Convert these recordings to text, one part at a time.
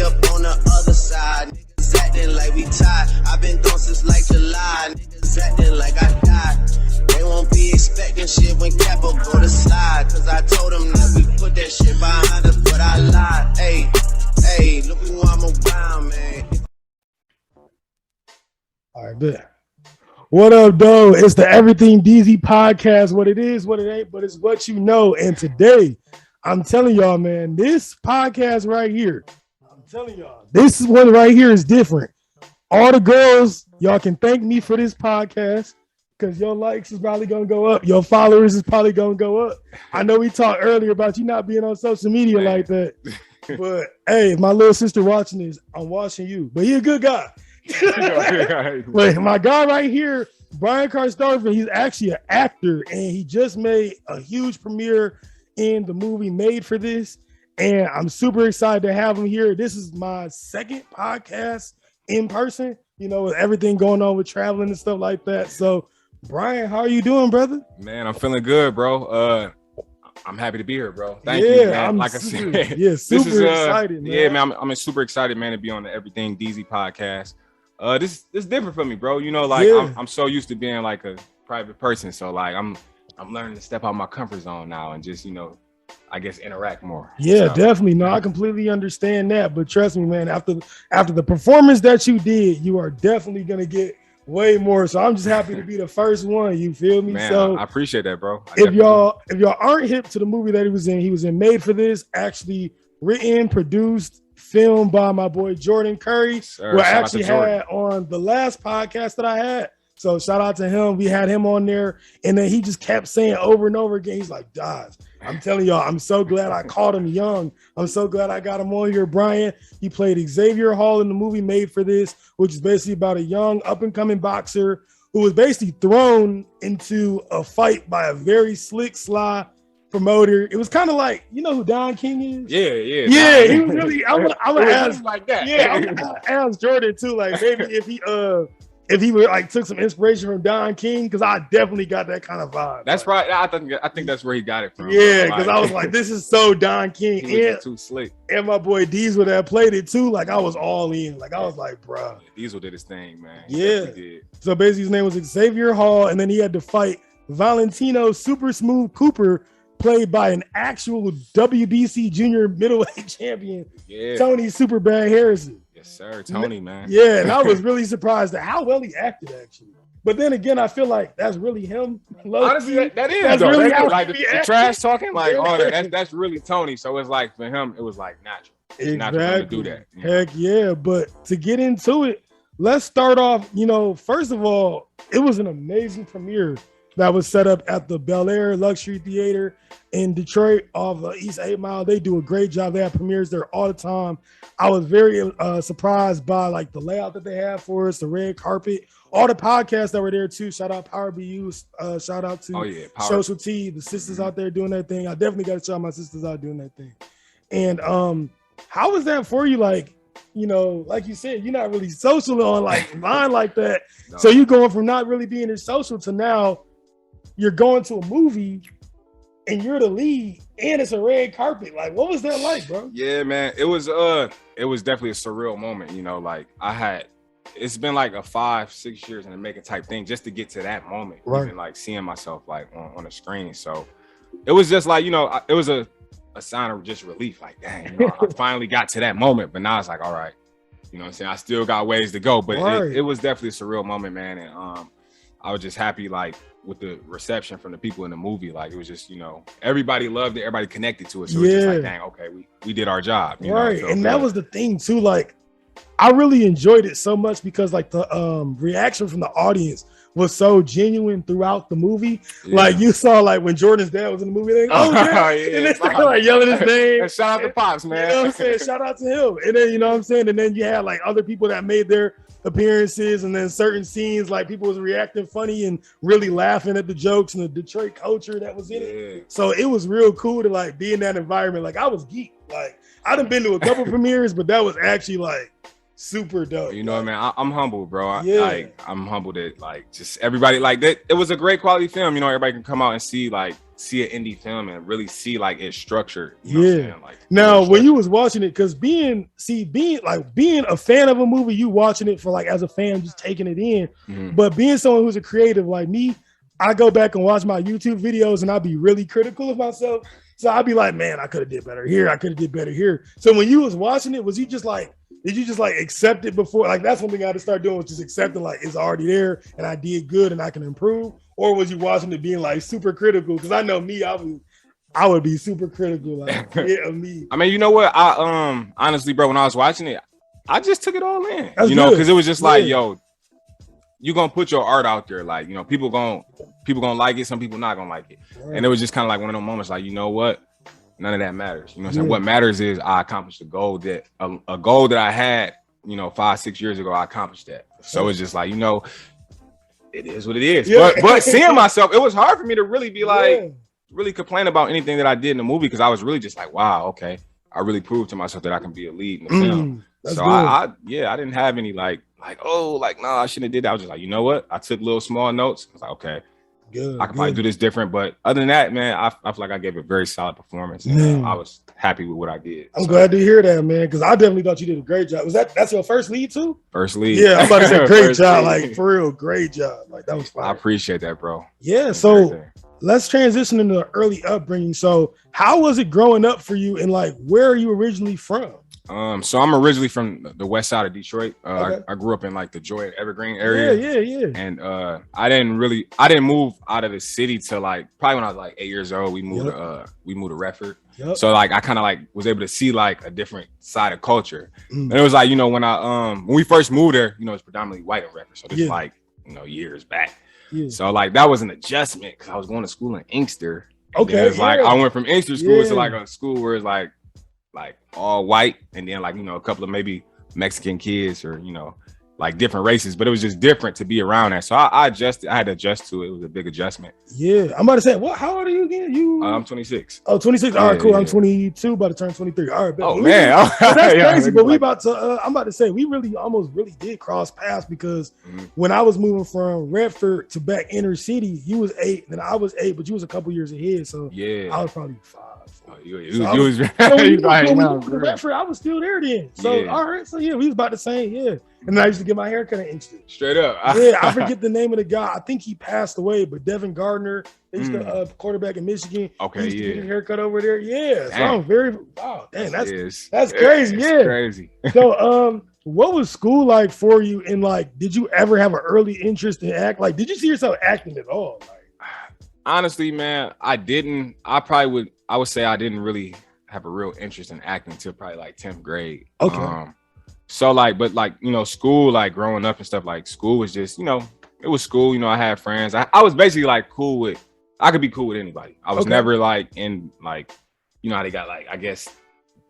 up on the other side. Niggas acting like we tied. I've been gone since like July. Niggas acting like I died. They won't be expecting shit when Capo go to slide. Cause I told them that we put that shit behind us, but I lied. Hey, look who I'm around, man. All right, good. What up, though? It's the Everything Deezy podcast. What it is, what it ain't, but it's what you know. And today, I'm telling y'all, man, this podcast right here, I'm telling y'all, this one right here is different. All the girls, y'all can thank me for this podcast because your likes is probably going to go up. Your followers is probably going to go up. I know we talked earlier about you not being on social media like that. But, hey, my little sister watching this, I'm watching you. But he a good guy. But my guy right here, BRYAN CARSTARPHEN, he's actually an actor, and he just made a huge premiere in the movie Made for This, and I'm super excited to have him here. This is my second podcast in person, you know, with everything going on with traveling and stuff like that. So, BRYAN, how are you doing, brother? Man, I'm feeling good, bro. I'm happy to be here, bro. Thank you, man. Like I said, super excited, man. Yeah, man, I'm super excited, man, to be on the Everything Deezy podcast. This different for me, bro. You know, like I'm so used to being like a private person, so like I'm learning to step out my comfort zone now and just, you know, I guess interact more. Yeah, so, definitely. No, I completely understand that. But trust me, man, after the performance that you did, you are definitely gonna get way more. So I'm just happy to be the first one. You feel me? Man, so I appreciate that, bro. If y'all aren't hip to the movie that he was in Made for This, actually written, produced, filmed by my boy Jordan Curry, who I actually had on the last podcast that I had. So shout out to him. We had him on there, and then he just kept saying over and over again, he's like, Dodge, I'm telling y'all, I'm so glad I caught him young. I'm so glad I got him on here. BRYAN, he played Xavier Hall in the movie Made for This, which is basically about a young up-and-coming boxer who was basically thrown into a fight by a very slick, sly promoter. It was kind of like, you know who Don King is? Yeah. He was really. I'm gonna ask like that. Yeah, I'm gonna ask Jordan too. Like maybe if he would like took some inspiration from Don King, because I definitely got that kind of vibe. That's right. I think that's where he got it from. Yeah, because I was like, this is so Don King. He was too slick. And my boy Deezy that played it too. Like I was all in. Like I was like, bro. Deezy did his thing, man. Did. So basically, his name was Xavier Hall, and then he had to fight Valentino Super Smooth Cooper, played by an actual WBC junior middleweight champion, Tony Super Bad Harrison. Yes, sir. Tony, man. Yeah, and I was really surprised at how well he acted, actually. But then again, I feel like that's really him. Honestly, that is that's really how like the trash talking, like all that. That's really Tony. So it's like for him, it was like natural. It's natural to do that. Heck yeah! But to get into it, let's start off. You know, first of all, it was an amazing premiere that was set up at the Bel Air Luxury Theater in Detroit off East 8 Mile. They do a great job. They have premieres there all the time. I was very surprised by like the layout that they have for us, the red carpet, all the podcasts that were there too. Shout out Power BU, shout out to Social T, the sisters out there doing their thing. I definitely got to shout my sisters out doing their thing. And how was that for you? Like, you know, like you said, you're not really social on like line like that. No. So you going from not really being as social to now you're going to a movie and you're the lead and it's a red carpet. Like, what was that like, bro? Yeah, man. It was definitely a surreal moment, you know, like it's been like a 5-6 years in the making type thing just to get to that moment. Right. Even like seeing myself like on a screen. So it was just like, you know, it was a sign of just relief. Like, dang, you know, I finally got to that moment, but now it's like, all right, you know what I'm saying? I still got ways to go, but it was definitely a surreal moment, man. And I was just happy, like, with the reception from the people in the movie. Like, it was just, you know, everybody loved it, everybody connected to it. So it's just like, dang, okay, we did our job. You know? And that was the thing too. Like, I really enjoyed it so much because like the reaction from the audience was so genuine throughout the movie. Like you saw like when Jordan's dad was in the movie, they and they started like yelling his name. And shout out to Pops, man. You know what I'm saying? Shout out to him. And then, you know what I'm saying? And then you had like other people that made their appearances, and then certain scenes like people was reacting funny and really laughing at the jokes and the Detroit culture that was in it. So it was real cool to like be in that environment. Like I was geeked. Like I done been to a couple premieres, but that was actually like super dope. You know what, man? I'm humbled, bro. I'm humbled that like just everybody like that. It was a great quality film. You know, everybody can come out and see like see an indie film and really see like its structure. You know what I'm saying? Like now when you was watching it, because being a fan of a movie, you watching it for like as a fan, just taking it in. But being someone who's a creative like me, I go back and watch my YouTube videos and I'll be really critical of myself. So I'll be like, man, I could have did better here. I could have did better here. So when you was watching it, did you just like accept it before? Like that's one thing I had to start doing, was just accepting like it's already there and I did good and I can improve. Or was you watching it being like super critical? Because I know me, I would be super critical, like of me. I mean, you know what? I honestly, bro, when I was watching it, I just took it all in. That's know, good. because it was just like, yo, you gonna put your art out there, like, you know, people gonna like it, some people not gonna like it. Right. And it was just kind of like one of those moments, like, you know what? None of that matters. You know what I'm saying? What matters is I accomplished a goal that I had, you know, 5-6 years ago. I accomplished that. So it's just like, you know, it is what it is. But seeing myself, it was hard for me to really be like, really complain about anything that I did in the movie, because I was really just like, wow, okay, I really proved to myself that I can be a lead in the film. So I didn't have any like, oh, like, no, I shouldn't have did that. I was just like, you know what? I took little small notes. I was like, okay, I could probably do this different. But other than that, man, I feel like I gave a very solid performance. And I was happy with what I did. I'm glad to hear that, man, because I definitely thought you did a great job. That's your first lead too? First lead. Yeah, I'm about to say great job. Like, for real, great job. Like, that was fine. I appreciate that, bro. Yeah, so let's transition into early upbringing. So how was it growing up for you, and like, where are you originally from? So I'm originally from the west side of Detroit. I grew up in like the Joy and Evergreen area. Yeah. And I didn't move out of the city till like probably when I was like 8 years old. We moved to Redford. So like I kind of like was able to see like a different side of culture. And it was like, you know, when we first moved there, you know, it's predominantly white in Redford. So this is like, you know, years back. So like that was an adjustment because I was going to school in Inkster. Okay. It's like I went from Inkster school to like a school where it's like all white, and then like, you know, a couple of maybe Mexican kids or, you know, like different races, but it was just different to be around that. So I had to adjust to it. It was a big adjustment. Yeah. I'm about to say, how old are you again? I'm 26. Oh, 26. All right, cool. I'm 22, about to turn 23. All right. Oh, man. That's crazy. But I'm about to say, we almost did cross paths, because when I was moving from Redford to back inner city, you was 8, and I was 8, but you was a couple years ahead. So I was probably 5. Redford, I was still there then. So all right, so we was about the same. And then I used to get my haircut at Inkster. Straight up. I forget the name of the guy. I think he passed away, but Devin Gardner, they used to quarterback in Michigan. Okay, he used to get his haircut over there. Yeah. So I'm that's crazy. It's crazy. So what was school like for you? And like, did you ever have an early interest in act? Like, did you see yourself acting at all? Like, honestly, man, I didn't. I would say I didn't really have a real interest in acting until probably like 10th grade. Okay. So like, but like, you know, school, like growing up and stuff, like school was just, you know, it was school. You know, I had friends. I was basically like I could be cool with anybody. I was never like in like, you know how they got like, I guess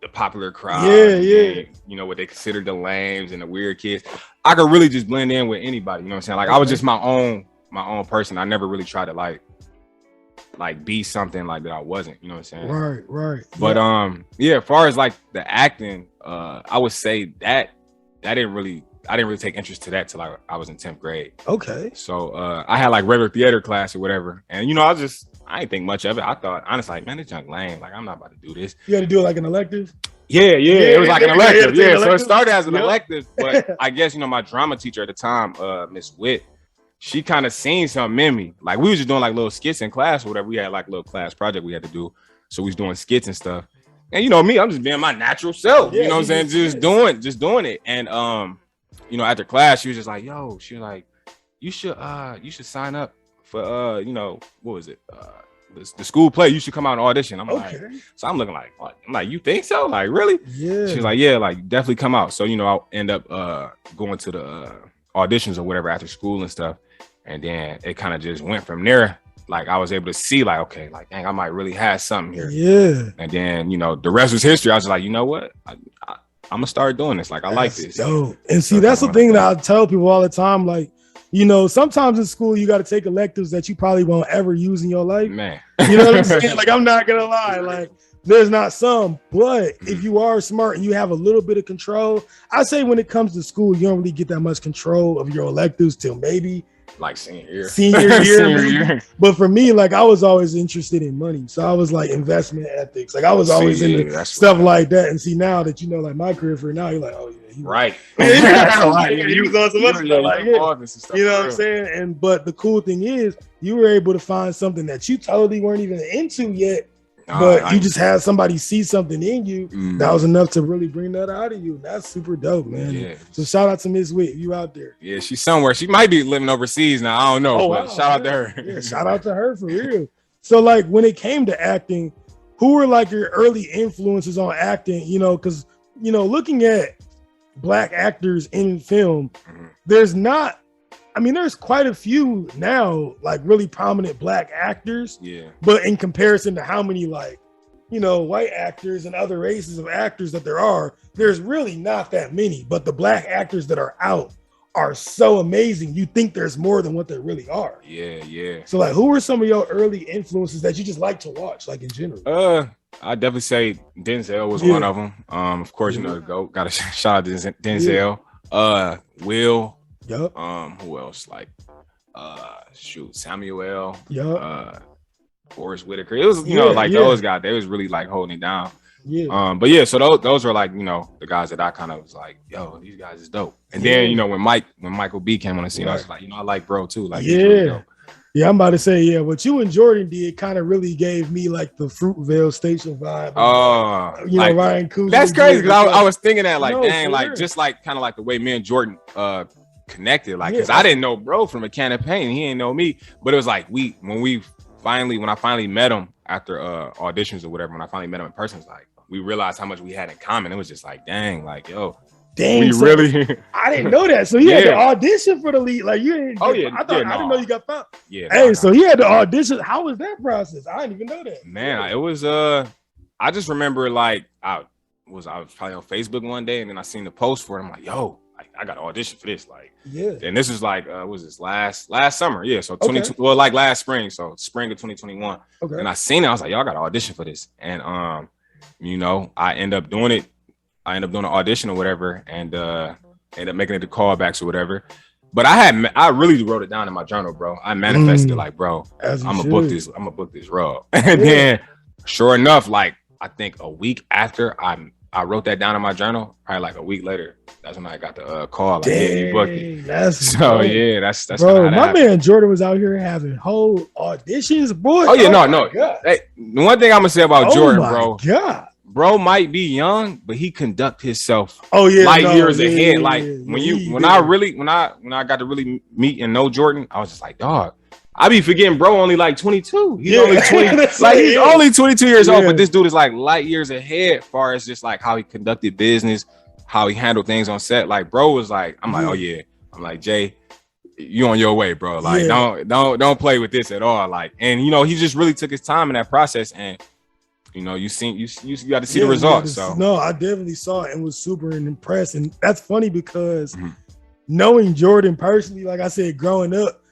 the popular crowd. And, you know, what they considered the lames and the weird kids. I could really just blend in with anybody. You know what I'm saying? Like I was just my own person. I never really tried to like be something like that I wasn't, you know what I'm saying? Right. But as far as like the acting, I would say that I didn't really take interest to that till I was in 10th grade. Okay. So I had like regular theater class or whatever, and you know, I didn't think much of it. I thought honestly, like, man, this junk lame. Like I'm not about to do this. You had to do it like an elective? Yeah, it was like an elective. So it started as an elective, but I guess, you know, my drama teacher at the time, Miss Witt, she kind of seen something in me. Like we was just doing like little skits in class or whatever. We had like a little class project we had to do. So we was doing skits and stuff. And you know me, I'm just being my natural self. You know what I'm saying? Just doing it. And you know, after class, she was just like, yo, she was like, you should sign up for you know, what was it? The school play. You should come out and audition. I'm like, so I'm looking like, what? I'm like, you think so? Like, really? Yeah. She was like, yeah, like definitely come out. So, you know, I'll end up going to the auditions or whatever after school and stuff. And then it kind of just went from there. Like I was able to see like, okay, like, dang, I might really have something here. Yeah. And then, you know, the rest was history. I was like, you know what? I'm gonna start doing this. Like, I like this. And see, that's the thing that I tell people all the time. Like, you know, sometimes in school, you got to take electives that you probably won't ever use in your life. Man. You know what I'm saying? Like, I'm not gonna lie. Like, there's not some, but if you are smart and you have a little bit of control, I say when it comes to school, you don't really get that much control of your electives till maybe like senior year. Senior year. But for me, like I was always interested in money. So I was like investment ethics. Like I was always into stuff like that. And see now that you know, like my career for now, you're like, oh yeah, right. He was on some other stuff like you know what I'm saying? And but the cool thing is you were able to find something that you totally weren't even into yet. But you just had somebody see something in you that was enough to really bring that out of you. That's super dope, man. Yeah. So shout out to Miss Witt, you out there. Yeah, she's somewhere. She might be living overseas now. I don't know. But shout out to her. Yeah, shout out to her for real. So like when it came to acting, who were like your early influences on acting? You know, because you know, looking at Black actors in film, there's quite a few now, like really prominent Black actors. Yeah. But in comparison to how many like, you know, white actors and other races of actors that there are, there's really not that many. But the Black actors that are out are so amazing. You think there's more than what there really are. Yeah, yeah. So like, who were some of your early influences that you just like to watch, like in general? I'd definitely say Denzel was one of them. Of course, you know, the GOAT. Got to shout out to Denzel. Will. Yep. Who else? Like, Samuel. Yep. Forrest Whitaker. It was, you know, like those guys. They was really like holding it down. Yeah. But yeah, so those were like, you know, the guys that I kind of was like, yo, these guys is dope. And then, you know, when Michael B came on the scene, I was like, you know, I like bro too. Like, yeah. Yeah, I'm about to say, yeah, what you and Jordan did kind of really gave me like the Fruitvale Station vibe. You know, like, Ryan Coogler. That's crazy because I was thinking that, like, dang, like, just like kind of like the way me and Jordan connected, like, because I didn't know bro from a can of paint. He didn't know me. But it was like when I finally met him after auditions or whatever, when I finally met him in person, it's like we realized how much we had in common. It was just like, dang, like, yo. Dang, we really I didn't know that. So he had to audition for the lead. Like you didn't I didn't know you got found. Yeah. Hey, so he had to audition. How was that process? I didn't even know that. Man, it was I just remember like I was probably on Facebook one day and then I seen the post for it. I'm like, yo, like I got to audition for this. Like, yeah. And this is like was this last summer? Yeah. So 22, well, like last spring. So spring of 2021. Okay. And I seen it. I was like, y'all got to audition for this. And you know, I end up doing it. I ended up doing an audition or whatever, and ended up making it to callbacks or whatever. But I really wrote it down in my journal, bro. I manifested like, bro, I'm gonna book this role. And then, sure enough, like I think a week after I wrote that down in my journal, probably like a week later, that's when I got the call. Like, yeah, you booked it. That's bro. My man Jordan was out here having whole auditions, boy. Oh yeah, no. Hey, the one thing I'm gonna say about Jordan, bro. God. Bro might be young, but he conduct himself light years ahead. Like when I got to really meet and know Jordan, I was just like, dog, I be forgetting bro only like 22. He's only 20, like he's only 22 years old, but this dude is like light years ahead as far as just like how he conducted business, how he handled things on set. Like bro was like, I'm like, oh yeah. I'm like, Jay, you on your way, bro. Like don't play with this at all. Like, and you know, he just really took his time in that process, and you know, you got to see the results. So no, I definitely saw it and was super impressed. And that's funny because knowing Jordan personally, like I said, growing up,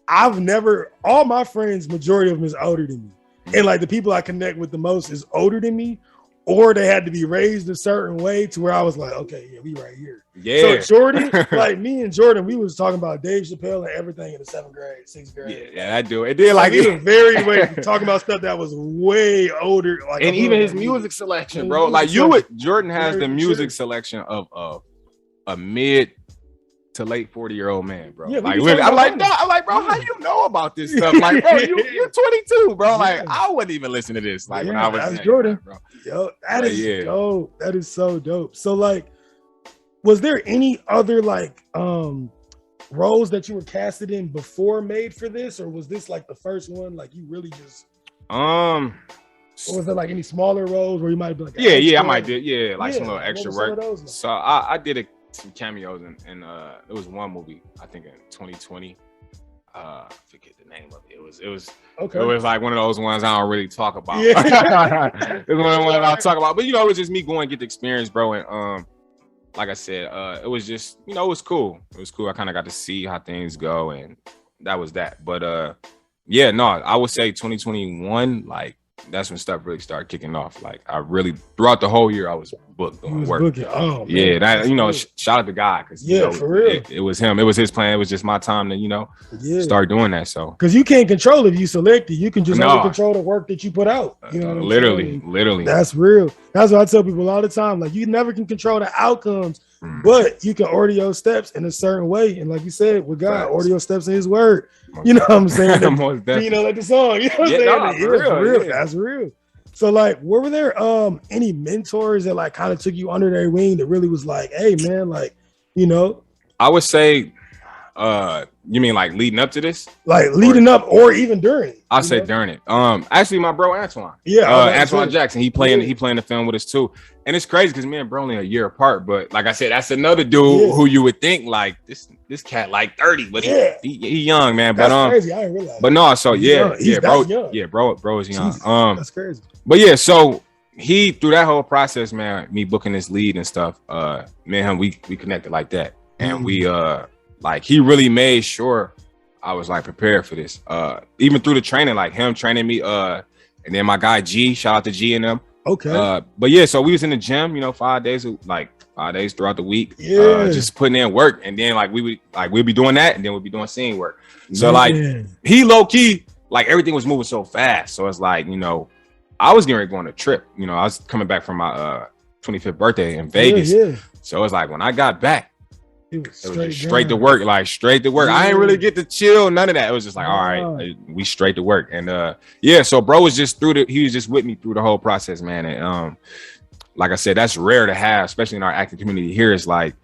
all my friends, majority of them is older than me. And like the people I connect with the most is older than me, or they had to be raised a certain way to where I was like, okay, yeah, we right here. Yeah. So Jordan, like me and Jordan, we was talking about Dave Chappelle and everything in the 7th grade, 6th grade. Yeah, I do. It did like it was very way talking about stuff that was way older. Like, and even his music selection, bro. Like Jordan has the music selection of a mid to late 40-year-old man, bro. Yeah, like I'm like, bro, how you know about this stuff? Like, bro, you're 22, bro. Like, I wouldn't even listen to this. Like when I was Jordan, bro. Yo, that is dope. That is so dope. So, like, was there any other like roles that you were casted in before Made for This, or was this like the first one? Like, you really just or was there like any smaller roles where you might be like, I might do, like some little extra work. So I did some cameos and there was one movie I think in 2020. I forget the name of it. It was like one of those ones I don't really talk about. It's one of the ones I'll talk about. But you know, it was just me going to get the experience, bro. And like I said, it was just, you know, it was cool. It was cool. I kind of got to see how things go, and that was that. But I would say 2021, like that's when stuff really started kicking off. Like I really throughout the whole year I was booked on work. Booking. Oh, man, yeah, that shout out to God because for real, it was him. It was his plan. It was just my time to start doing that. So because you can't control if you select it, you can just only control the work that you put out. You know, what I'm literally, saying? literally. That's real. That's what I tell people all the time. Like you never can control the outcomes, but you can order your steps in a certain way. And like you said, with God, order your steps in His Word. You know what I'm saying? Most you know, like the song. You know what I'm saying? For real. That's real. So like, were there any mentors that like kind of took you under their wing that really was like, hey man, like, you know? I would say, you mean like leading up to this? Like leading up or even during? I'll say during it. Actually my bro Antoine. Yeah. Antoine Jackson, he playing the film with us too. And it's crazy because me and bro only a year apart, but like I said, that's another dude who you would think like this cat like 30, but he young, man. That's but crazy. I didn't realize. But no, so bro, young. bro is young. Jesus, that's crazy. But yeah, so he through that whole process, man, me booking this lead and stuff, me and him, we connected like that. And we like he really made sure I was like prepared for this. Even through the training, like him training me, and then my guy G, shout out to G and them. Okay. But yeah, so we was in the gym, 5 days throughout the week, just putting in work, and then like we'd be doing that, and then we'd be doing scene work. So like he low key, like everything was moving so fast. So it's like, I was getting ready to go on a trip. I was coming back from my 25th birthday in Vegas. So it's like when I got back, it was just straight to work, like straight to work. I didn't really get to chill, none of that. It was just like, all right, we straight to work. And so bro was just he was just with me through the whole process, man. And like I said, that's rare to have, especially in our acting community here. It's like,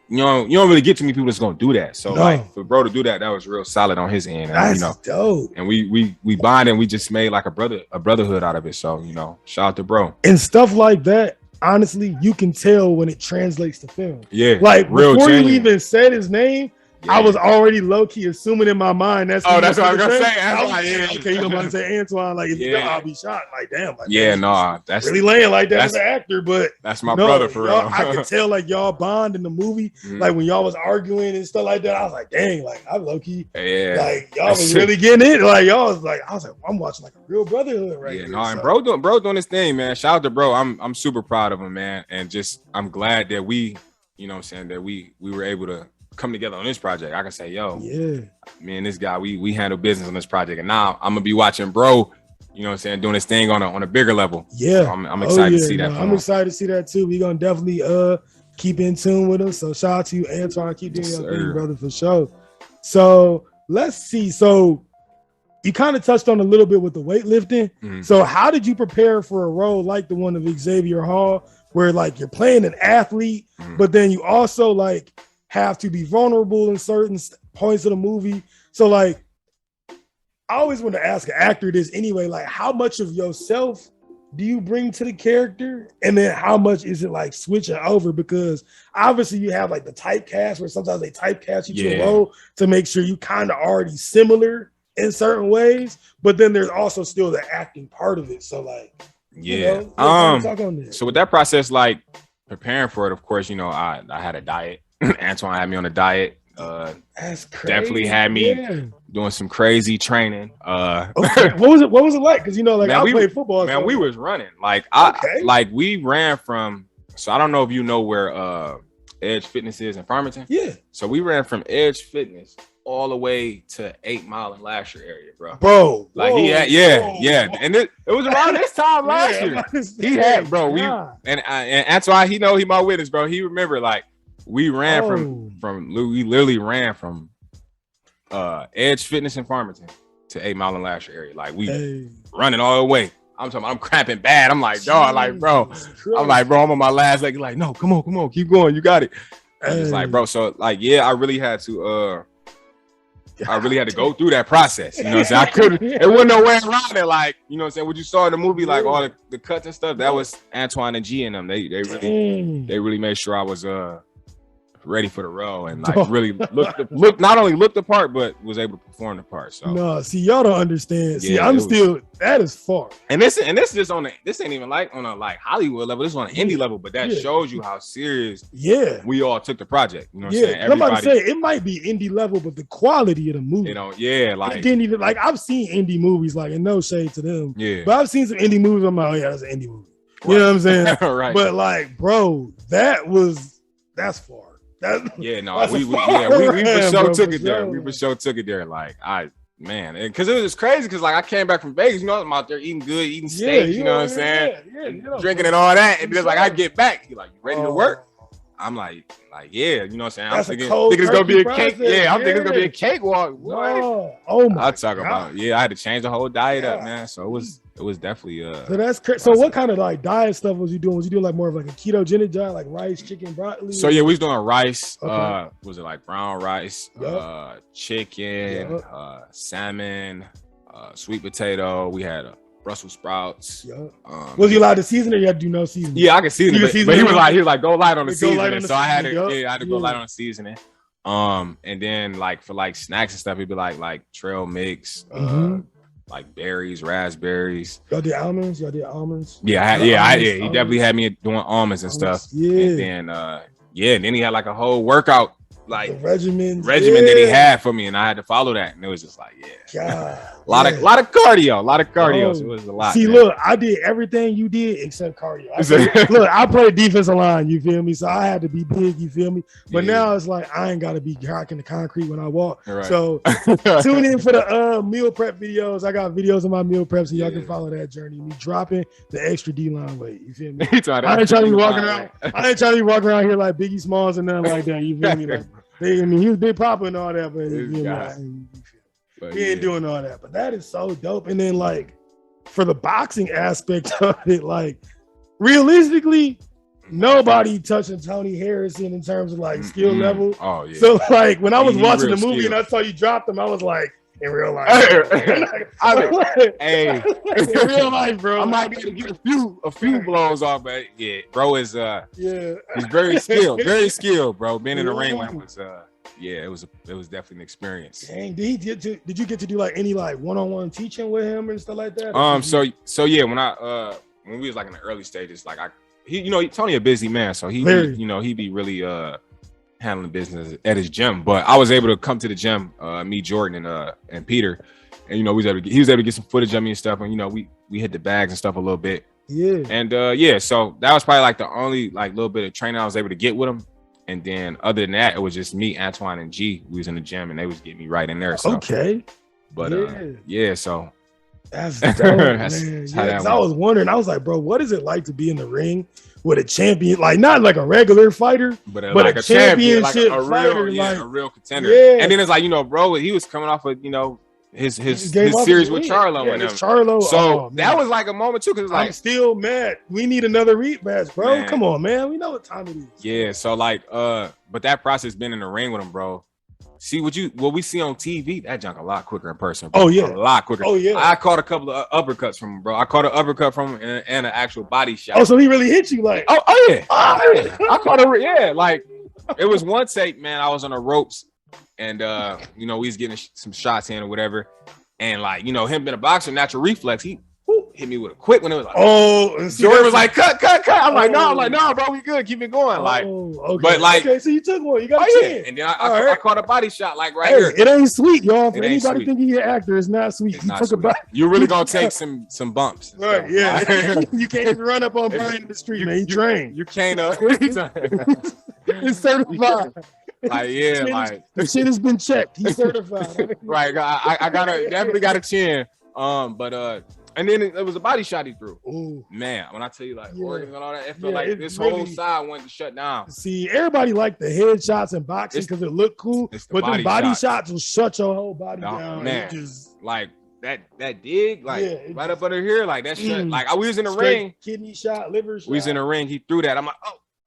you don't really get too many people that's gonna do that. So like for bro to do that was real solid on his end. And, that's dope. And we bonded and we just made like a brotherhood out of it. So, shout out to bro. And stuff like that. Honestly, you can tell when it translates to film. Yeah, like real before genuine. you even said his name, I was already low key assuming in my mind that's what I was gonna say. Okay, you about to say Antoine? Like, if you know, I'll be shocked. Like, damn. Like, that's really laying like that as an actor, but that's my brother for real. I could tell like y'all bond in the movie, like when y'all was arguing and stuff like that. I was like, dang, like I'm low key, like y'all was really getting it. Like y'all was like, I was like, I'm watching like a real brotherhood right here. And bro doing his thing, man. Shout out to bro. I'm super proud of him, man, and just I'm glad that we, that we were able to come together on this project. I can say, me and this guy, we handle business on this project, and now I'm gonna be watching bro, doing his thing on a bigger level. So I'm excited to see that. I'm excited to see that too. We're gonna definitely keep in tune with him. So shout out to you, Antoine. Keep doing your thing, brother, for sure. So let's see. So you kind of touched on a little bit with the weightlifting. So how did you prepare for a role like the one of Xavier Hall, where like you're playing an athlete, but then you also like have to be vulnerable in certain points of the movie? So like, I always want to ask an actor this anyway, like how much of yourself do you bring to the character? And then how much is it like switching over? Because obviously you have like the typecast where sometimes they typecast you to a role to make sure you kind of already similar in certain ways, but then there's also still the acting part of it. So like, talk on this. So with that process, like preparing for it, of course, I had a diet. Antoine had me on a diet. That's crazy. Definitely had me doing some crazy training. What was it like? Because I played football. Man, we was running. Like we ran from. So I don't know if you know where Edge Fitness is in Farmington. Yeah. So we ran from Edge Fitness all the way to 8 Mile and Lasher area, bro. Like he had, and it was around this time last year. He had, bro. And Antoine, he my witness, bro. He remember like. We ran we literally ran from Edge Fitness in Farmington to 8 Mile and Lasher area. Like we running all the way. I'm cramping bad. I'm like, dog, like, bro. I'm like, bro, I'm on my last leg. Like, no, come on, keep going. You got it. I'm just like, bro. So like, I really had to go through that process. You know what I'm saying? I couldn't, it wasn't no way around it. Like, you know what I'm saying? What you saw in the movie, like all the cuts and stuff, that was Antoine and G and them. They really made sure I was ready for the role and like really look not only looked the part, but was able to perform the part. So no, see, y'all don't understand. See, that is far. And this just on this ain't even like on a like Hollywood level. This is on an indie level, but that shows you how serious we all took the project. You know what I'm saying? I'm about to say it might be indie level, but the quality of the movie, like it didn't even like I've seen indie movies, like, and no shade to them, but I've seen some indie movies. I'm like, oh yeah, that's an indie movie. You know what I'm saying? Right. But like, bro, that's far. We for sure took it there. We for sure took it there. Like man, because it was crazy. Because like I came back from Vegas, you know, I'm out there eating good, eating steak. You know what I'm saying? Drinking and all that, and just like I get back, he like, you ready to work? I'm like, yeah, you know what I'm saying? I'm thinking it's gonna be a cake. Yeah, I'm thinking it's gonna be a cakewalk. Oh my! I talk about I had to change the whole diet up, man. So it was definitely So that's crazy. So what kind of like diet stuff was you doing? Was you doing like more of like a ketogenic diet, like rice, chicken, broccoli? So we was doing rice. Was it like brown rice, chicken, salmon, sweet potato? We had Brussels sprouts. Was you allowed to season it? Or you had to do no seasoning? Yeah, I could season it, but he was like, go light on the seasoning. So I had to go light on the seasoning. And then like for like snacks and stuff, it'd be like trail mix, like berries, raspberries. Y'all did almonds? Yeah, he definitely had me doing almonds and stuff. Yeah. And then he had like a whole workout like regimen that he had for me, and I had to follow that, and it was just like a lot of cardio. So it was a lot. See, look, I did everything you did except cardio. Look, I played defensive line, you feel me? So I had to be big, you feel me? But now it's like I ain't gotta be rocking the concrete when I walk. Right. So tune in for the meal prep videos. I got videos of my meal prep, so y'all can follow that journey. Me dropping the extra D-line weight, you feel me? I ain't trying to be walking around. I ain't trying to be walking around here like Biggie Smalls and nothing like that. You feel me? Like, he was Big Papa and all that, but he ain't doing all that. But that is so dope. And then like for the boxing aspect of it, like realistically, nobody touching Tony Harrison in terms of like skill level. Oh yeah. So like when I was watching the movie and I saw you drop him, I was like, in real life, in real life, bro, I might be able to get a few blows off, but bro is he's very skilled, bro. Being in the ring when it was it was definitely an experience. Dang, did you get to do like any like one-on-one teaching with him and stuff like that? When we was like in the early stages, like Tony a busy man, so he be really handling business at his gym, but I was able to come to the gym, me, Jordan, and Peter, and he was able to get some footage of me and stuff, and we hit the bags and stuff a little bit. And so that was probably like the only like little bit of training I was able to get with him. And then other than that, it was just me, Antoine, and G. We was in the gym, and they was getting me right in there. So. Okay, but so that's dope, man. I was wondering, I was like, bro, what is it like to be in the ring with a champion, like not like a regular fighter, but like a championship fighter, a real contender. Yeah. And then it's like, bro, he was coming off of his series with Charlo and them. So that was like a moment too, because like I'm still mad. We need another rematch, bro. Man. Come on, man. We know what time it is. Yeah. So like, but that process been in the ring with him, bro. See what we see on TV, that junk a lot quicker in person. Bro. Oh yeah, a lot quicker. Oh yeah, I caught a couple of uppercuts from him, bro. I caught an uppercut from him and an actual body shot. Oh, so he really hit you like? Oh yeah. I caught like it was one take, man. I was on the ropes, and we was getting some shots in or whatever, and like him being a boxer, natural reflex, he hit me with a quick one. It was like, Jordan was like, cut. I'm like, no, bro, we good. Keep it going. Like, but like, okay, so you took one. You got a chance. And then I caught a body shot like right here. It ain't sweet, y'all. For anybody thinking you're an actor, it's not sweet. You're really gonna take some bumps. Right? Yeah. You can't even run up on Brian in the street, man. You trained. You can't. It's certified. Like the shit has been checked. He's certified. Right. I definitely got a chin. And then it was a body shot he threw. Ooh. Man, when I tell you like organs and all that, it felt like this whole side wanted to shut down. See, everybody liked the headshots and boxing because it looked cool, but the body shots will shut your whole body down. Man, like that dig, like right up under here, like that shut. Like we was in the ring, kidney shot, liver shot. We was in the ring. He threw that. I'm like,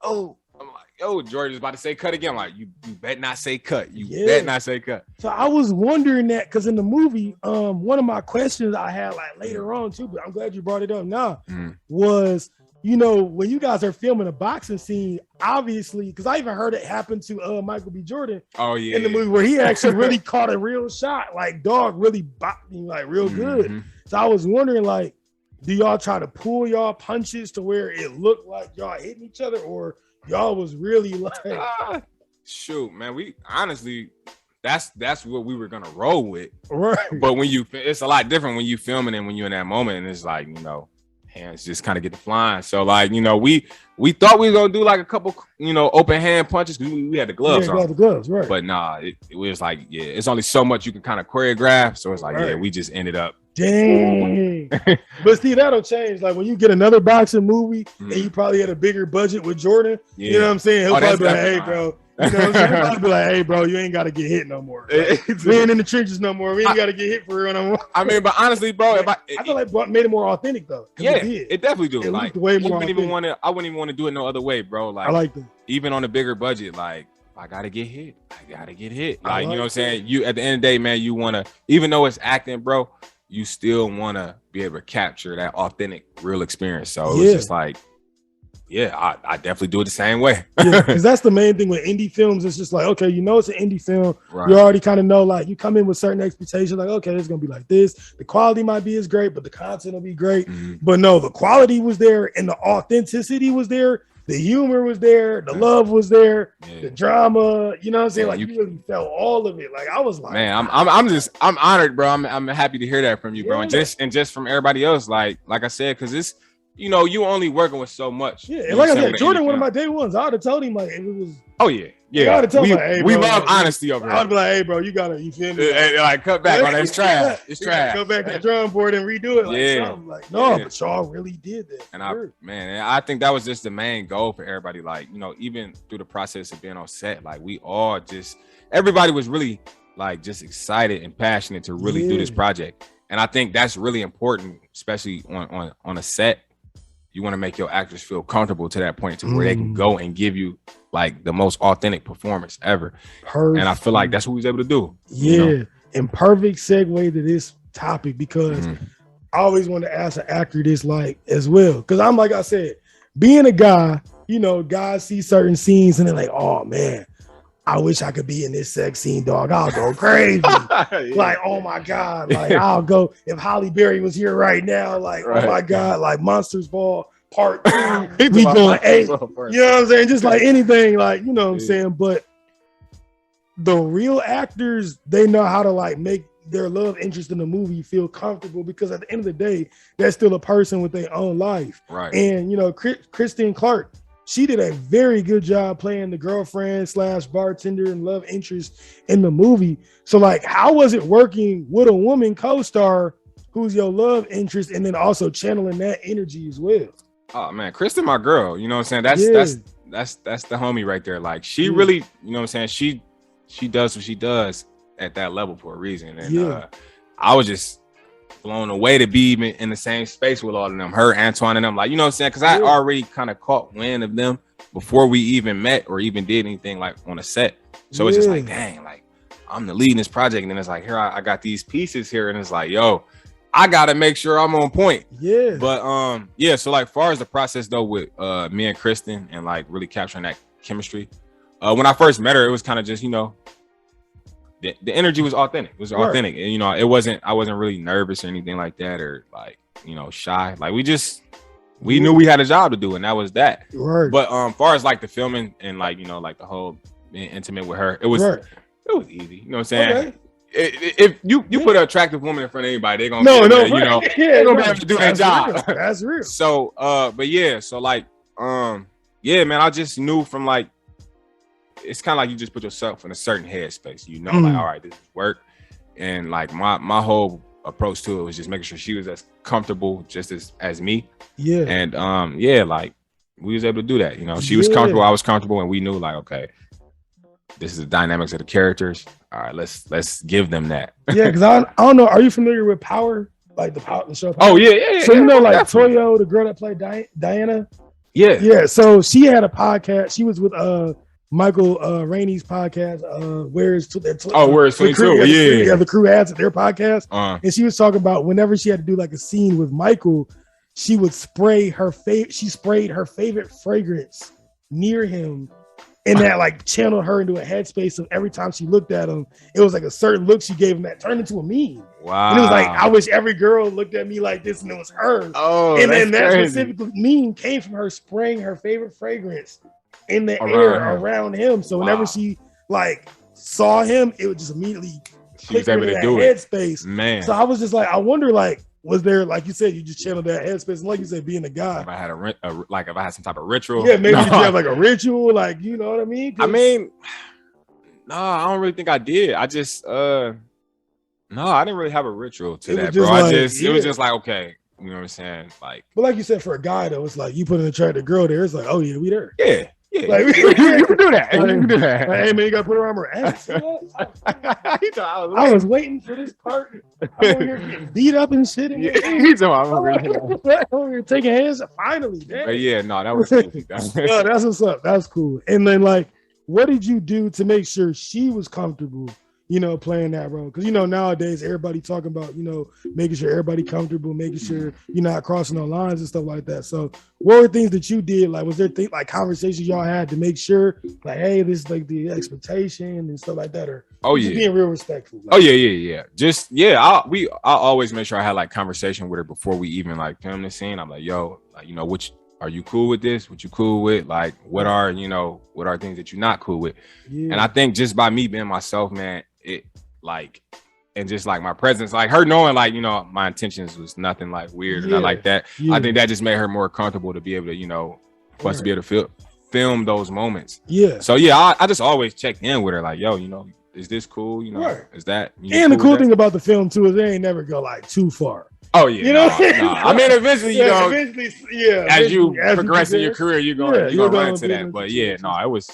oh. I'm like, yo, George is about to say cut again. I'm like, you bet not say cut. You bet not say cut. So I was wondering that because in the movie, one of my questions I had like later on too, but I'm glad you brought it up now, was you know, when you guys are filming a boxing scene, obviously, because I even heard it happen to Michael B. Jordan. Oh yeah, in the movie where he actually really caught a real shot, like dog really bopped me like real good. So I was wondering, like, do y'all try to pull y'all punches to where it looked like y'all hitting each other, or y'all was really like, shoot, man, we honestly. That's what we were gonna roll with, right? But when it's a lot different when you filming and when you're in that moment, and it's like, you know, hands just kind of get to flying. So like, you know, we thought we were gonna do like a couple, you know, open hand punches because we had the gloves on. Yeah, the gloves, right? But nah, it was like, yeah, it's only so much you can kind of choreograph. So it's like, yeah, we just ended up. Dang. But see, that'll change. Like when you get another boxing movie and you probably had a bigger budget with Jordan, you know what I'm saying? He'll probably be like, hey, bro. You know what I'm saying? He'll probably be like, hey, bro, you ain't got to get hit no more. Like, we ain't in the trenches no more. We ain't got to get hit for real no more. I mean, but honestly, bro, I feel like it made it more authentic though. Yeah, it definitely do. It like, way more I wouldn't even want to do it no other way, bro. Like, I like that. Even on a bigger budget, like, I gotta get hit. Like, you know what I'm saying? You at the end of the day, man, you wanna, even though it's acting, bro, you still wanna be able to capture that authentic, real experience. So it's just like, yeah, I definitely do it the same way. Because that's the main thing with indie films. It's just like, okay, you know, it's an indie film. Right. You already kind of know, like, you come in with certain expectations, like, okay, it's gonna be like this. The quality might be as great, but the content will be great. But no, the quality was there and the authenticity was there. The humor was there, the love was there, the drama, you know what I'm saying? Like you really felt all of it. Like I was like, man, I'm honored, bro. I'm happy to hear that from you, bro. And just from everybody else, like I said, because it's, you know, you only working with so much. Yeah, and like I said, Jordan, one of my day ones, I would have told him like if it was. Oh yeah. Yeah, I'd have told him, like, hey, bro, we love honesty over here. I'd be like, hey, bro, you gotta, you feel me? Like cut back on that. It's trash. It's trash. Go back to the drum board and redo it. Like, something. Like no, but y'all really did that. And I think that was just the main goal for everybody. Like, you know, even through the process of being on set, like we all everybody was really like just excited and passionate to really do this project. And I think that's really important, especially on a set. You want to make your actors feel comfortable to that point to where they can go and give you like the most authentic performance ever. Perfect. And I feel like that's what we was able to do. Yeah. You know? And perfect segue to this topic because I always want to ask an actor this like as well. Because I'm like I said, being a guy, you know, guys see certain scenes and they're like, oh man, I wish I could be in this sex scene, dog. I'll go crazy. Like, oh my God. Like, I'll go if Halle Berry was here right now. Like, oh my God. Like Monsters Ball Part 2. We going 8. You know what I'm saying? Just like anything, like, you know what I'm saying? But the real actors, they know how to like make their love interest in the movie feel comfortable because at the end of the day, that's still a person with their own life. Right. And, you know, Kristen Clark, she did a very good job playing the girlfriend / bartender and love interest in the movie. So like, how was it working with a woman co-star who's your love interest and then also channeling that energy as well? Oh man, Kristen, my girl, you know what I'm saying? That's the homie right there. Like she really, you know what I'm saying? She does what she does at that level for a reason. And I was just blown away to be even in the same space with all of them, her, Antoine, and them. Like, you know what I'm saying? Because I already kind of caught wind of them before we even met or even did anything like on a set. So it's just like, dang, like I'm the lead in this project. And then it's like, here, I got these pieces here. And it's like, yo, I got to make sure I'm on point. Yeah. But so like far as the process though with me and Kristen and like really capturing that chemistry, when I first met her, it was kind of just, you know, the energy was authentic. It was authentic. And, you know, I wasn't really nervous or anything like that or like, you know, shy. Like we knew we had a job to do and that was that. Right. But far as like the filming and like, you know, like the whole being intimate with her, it was easy. You know what I'm saying? Okay. If you put an attractive woman in front of anybody, they're gonna you know, they're gonna have to do their job. That's real. So but yeah, so like man, I just knew from like it's kind of like you just put yourself in a certain headspace, you know, like, all right, this is work. And like my whole approach to it was just making sure she was as comfortable just as me. Yeah. And like we was able to do that. You know, she was comfortable, I was comfortable, and we knew like, okay, this is the dynamics of the characters. All right, let's give them that. Yeah, because I don't know. Are you familiar with Power? Like the show Power? Oh yeah. So you know, like Toyo, the girl that played Diana. Yeah. So she had a podcast. She was with Michael Rainey's podcast. Where's 22? Yeah, the crew has their podcast. And she was talking about whenever she had to do like a scene with Michael, she would spray she sprayed her favorite fragrance near him, and that like channeled her into a headspace of every time she looked at him, it was like a certain look she gave him that turned into a meme. Wow. And it was like, I wish every girl looked at me like this, and it was her. Oh, and then that crazy. specific meme came from her spraying her favorite fragrance in the air around him. So whenever she like saw him, it would just immediately she was able to do headspace. Man. So I was just like, I wonder, like, was there, like you said, you just channeled that headspace, and like you said, being a guy. If I had if I had some type of ritual. Yeah, maybe you have like a ritual, like, you know what I mean? I mean, no, I don't really think I did. I just no, I didn't really have a ritual to that, bro. Like, it was just like, okay, you know what I'm saying? Like, but like you said, for a guy though, it's like you put an attractive girl there, it's like, oh yeah, we there. Yeah. Yeah, like, you can do that. You can do that. Like, hey man, you gotta put her on her ass. I was waiting for this part. I'm over here getting beat up and shit. And I'm over here taking hands. Finally, damn. But yeah, no, that was easy. No, that's what's up. That's cool. And then, like, what did you do to make sure she was comfortable, you know, playing that role? Because, you know, nowadays everybody talking about, you know, making sure everybody comfortable, making sure you're not crossing no lines and stuff like that. So what were things that you did? Like, was there like conversations y'all had to make sure, like, hey, this is like the expectation and stuff like that? Or just being real respectful? Like, I always make sure I had like conversation with her before we even like film the scene. I'm like, yo, like, you know, are you cool with this? What you cool with? Like, what are things that you're not cool with? Yeah. And I think just by me being myself, man, it like, and just like my presence, like her knowing, like, you know, my intentions was nothing like weird or not like that. I think that just made her more comfortable to be able to, you know, for us to be able to film those moments. Yeah. So yeah, I just always check in with her, like, yo, you know, is this cool? You know, is that? And the cool thing about the film too is they ain't never go like too far. Oh yeah, you know. I mean, eventually, you know, as you progress in your career, you're gonna run into that. But yeah, no, it was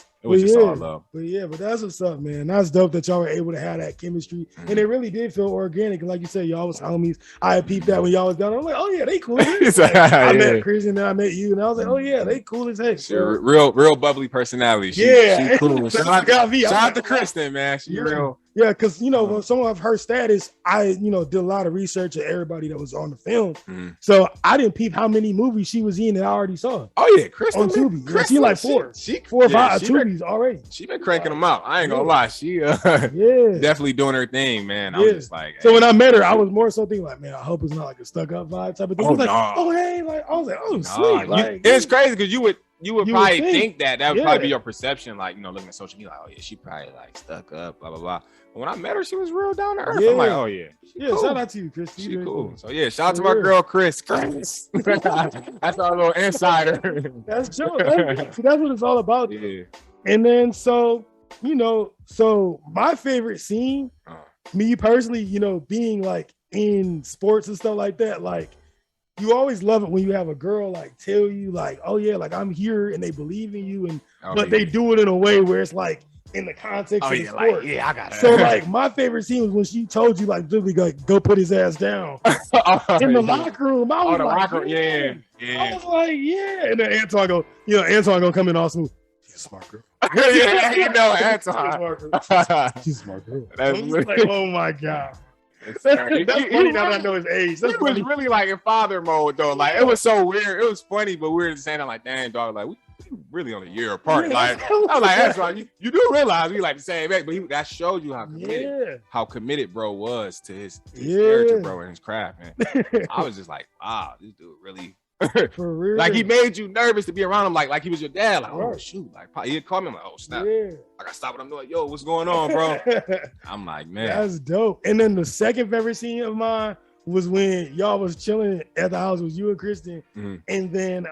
just all love. But that's what's up, man. That's dope that y'all were able to have that chemistry, and it really did feel organic. And like you said, y'all was homies. I peeped that when y'all was down. I'm like, oh yeah, they cool. Like, I met Chris and then I met you, and I was like, oh yeah, they cool as heck. Sure. Real bubbly personality. She cool. Shout out to Kristen, man. She real. Yeah, because, you know, when someone of her status, I, you know, did a lot of research of everybody that was on the film. So I didn't peep how many movies she was in that I already saw. Oh, yeah, Kristen. On Tubi. She like 4 or 5 Tubis already. She been cranking them out. I ain't gonna lie. She definitely doing her thing, man. I was just like, hey. So when I met her, I was more so thinking like, man, I hope it's not like a stuck up vibe type of thing. Like, oh, hey, like, I was like, oh, sweet. Like, it's crazy because you would probably think that would probably be your perception, like, you know, looking at social media, like, oh yeah, she probably like stuck up, blah blah blah. But when I met her, she was real down to earth. I'm like, oh yeah, cool. Shout out to you, Chris. She cool. So yeah, shout out to my girl Chris. That's our little insider. That's true. That's what it's all about. Yeah. And then so, you know, my favorite scene, me personally, you know, being like in sports and stuff like that, like, you always love it when you have a girl like tell you like, oh yeah, like I'm here, and they believe in you, and but they do it in a way where it's like in the context of the sport. Like, I got it. So like my favorite scene was when she told you like literally like, go put his ass down in the locker room. I was like, I was like, yeah. And then Anton gonna come in all smooth. She's a smart girl. Yeah, you know, Anton. She's a smart girl. That's like, oh my God. That's funny now that I know his age. He was really like in father mode though. Like it was so weird. It was funny, but weird at the same time. Like, dang, dog, like we really on a year apart. Like I was like, that's right. You do realize we like the same age, but that showed you how committed bro was to his character, bro, and his craft. Man, I was just like, wow, this dude really. For real. Like he made you nervous to be around him, like he was your dad. Like, oh shoot, like he'd call me, I'm like, oh snap, I gotta stop what I'm doing. Yo, what's going on, bro? I'm like, man, that's dope. And then the second favorite scene of mine was when y'all was chilling at the house with you and Kristen, and then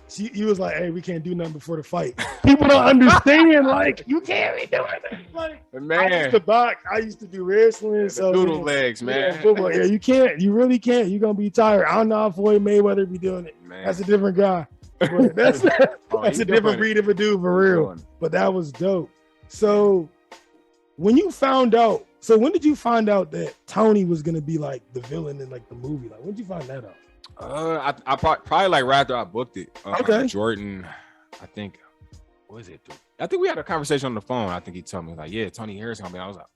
he was like, hey, we can't do nothing before the fight. People don't understand, like, you can't be doing that. Like, man, I used to box, I used to do wrestling. So noodle legs, man. Football. Yeah, you can't. You really can't. You're gonna be tired. I don't know how Floyd Mayweather be doing it. Man. That's a different guy. That's a different breed of a dude for real. But that was dope. So when did you find out that Tony was gonna be like the villain in like the movie? Like, when did you find that out? I probably like right after I booked it. Jordan, I think, what was it? Dude? I think we had a conversation on the phone. I think he told me like, yeah, Tony Harris gonna be. I was like,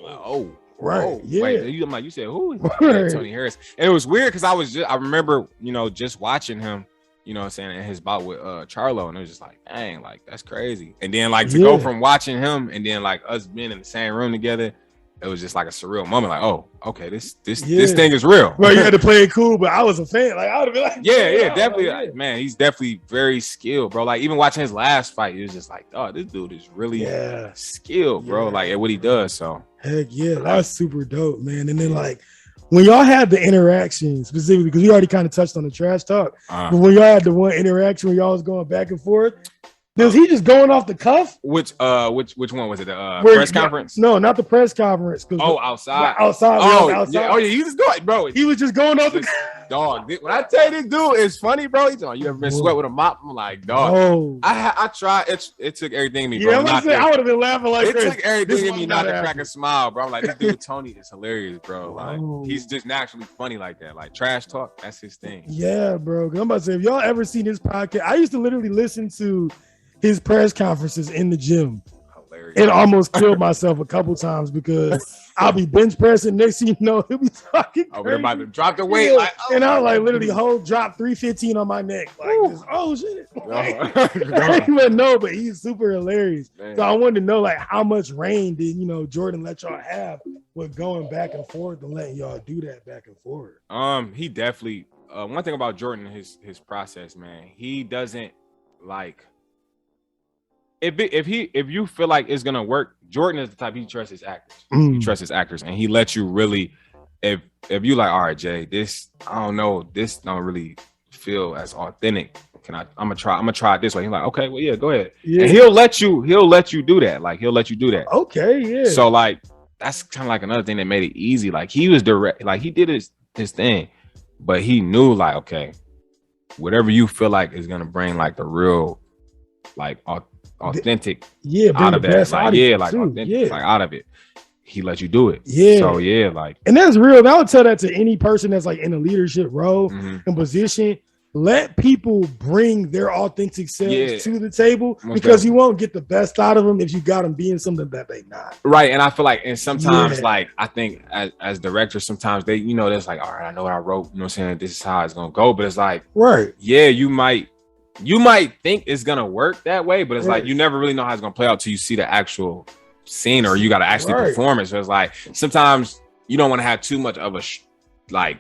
oh, Right. Oh, yeah. Wait, I'm like, you said who? Right. Yeah, Tony Harris. And it was weird because I remember, just watching him, you know what I'm saying, in his bout with Charlo, and it was just like, dang, like that's crazy. And then like to go from watching him and then like us being in the same room together, it was just like a surreal moment. Like, oh, okay, this thing is real. Well, you had to play it cool, but I was a fan. Like I would have been like, yeah, definitely. Like, man, he's definitely very skilled, bro. Like even watching his last fight, it was just like, oh, this dude is really skilled, bro. Like at what he does. So heck yeah, that's super dope, man. And then like when y'all had the interaction specifically, because we already kind of touched on the trash talk, but when y'all had the one interaction where y'all was going back and forth. Was he just going off the cuff? Which one was it? The press conference? No, not the press conference. Outside. Outside. Outside. Yeah, he was going, bro. He was just going off the dog. When I tell you this dude is funny, bro. He's like, you ever been sweat with a mop? I'm like, dog. I tried. It took everything in me, bro. Yeah, I would have been laughing like this. It took everything in me not to crack a smile, bro. I'm like, this dude Tony is hilarious, bro. Like he's just naturally funny like that. Like trash talk, that's his thing. Yeah, bro. I'm about to say, if y'all ever seen this podcast, I used to literally listen to his press conferences in the gym. Hilarious. And almost killed myself a couple times because I'll be bench pressing. Next thing you know, he'll be talking. We're about to drop the weight. Like, and I'll like literally drop 315 on my neck. Like, oh shit. I didn't even know, but he's super hilarious. Man. So I wanted to know like how much reign did Jordan let y'all have with going back and forth and letting y'all do that back and forth? He definitely one thing about Jordan, his process, man, he doesn't like. If you feel like it's gonna work, Jordan is the type, he trusts his actors. He trusts his actors, and he lets you really. If you like, all right, Jay, this I don't know, this don't really feel as authentic. I'm gonna try it this way. He's like, okay, well, yeah, go ahead. Yeah. And he'll let you do that. Like he'll let you do that. Okay, yeah. So like that's kind of like another thing that made it easy. Like he was direct, like he did his thing, but he knew like, okay, whatever you feel like is gonna bring like the real, like authentic out of that, authentic, like out of it, he let you do it. So and that's real. I would tell that to any person that's like in a leadership role and position. Let people bring their authentic selves to the table because you won't get the best out of them if you got them being something that they not. Right. And I feel like, and sometimes like I think as directors, sometimes they, that's like, all right, I know what I wrote, you know what I'm saying, this is how it's gonna go, but it's like, you might think it's gonna work that way, but it's like you never really know how it's gonna play out till you see the actual scene, or you gotta actually perform it. So it's like sometimes you don't want to have too much of a like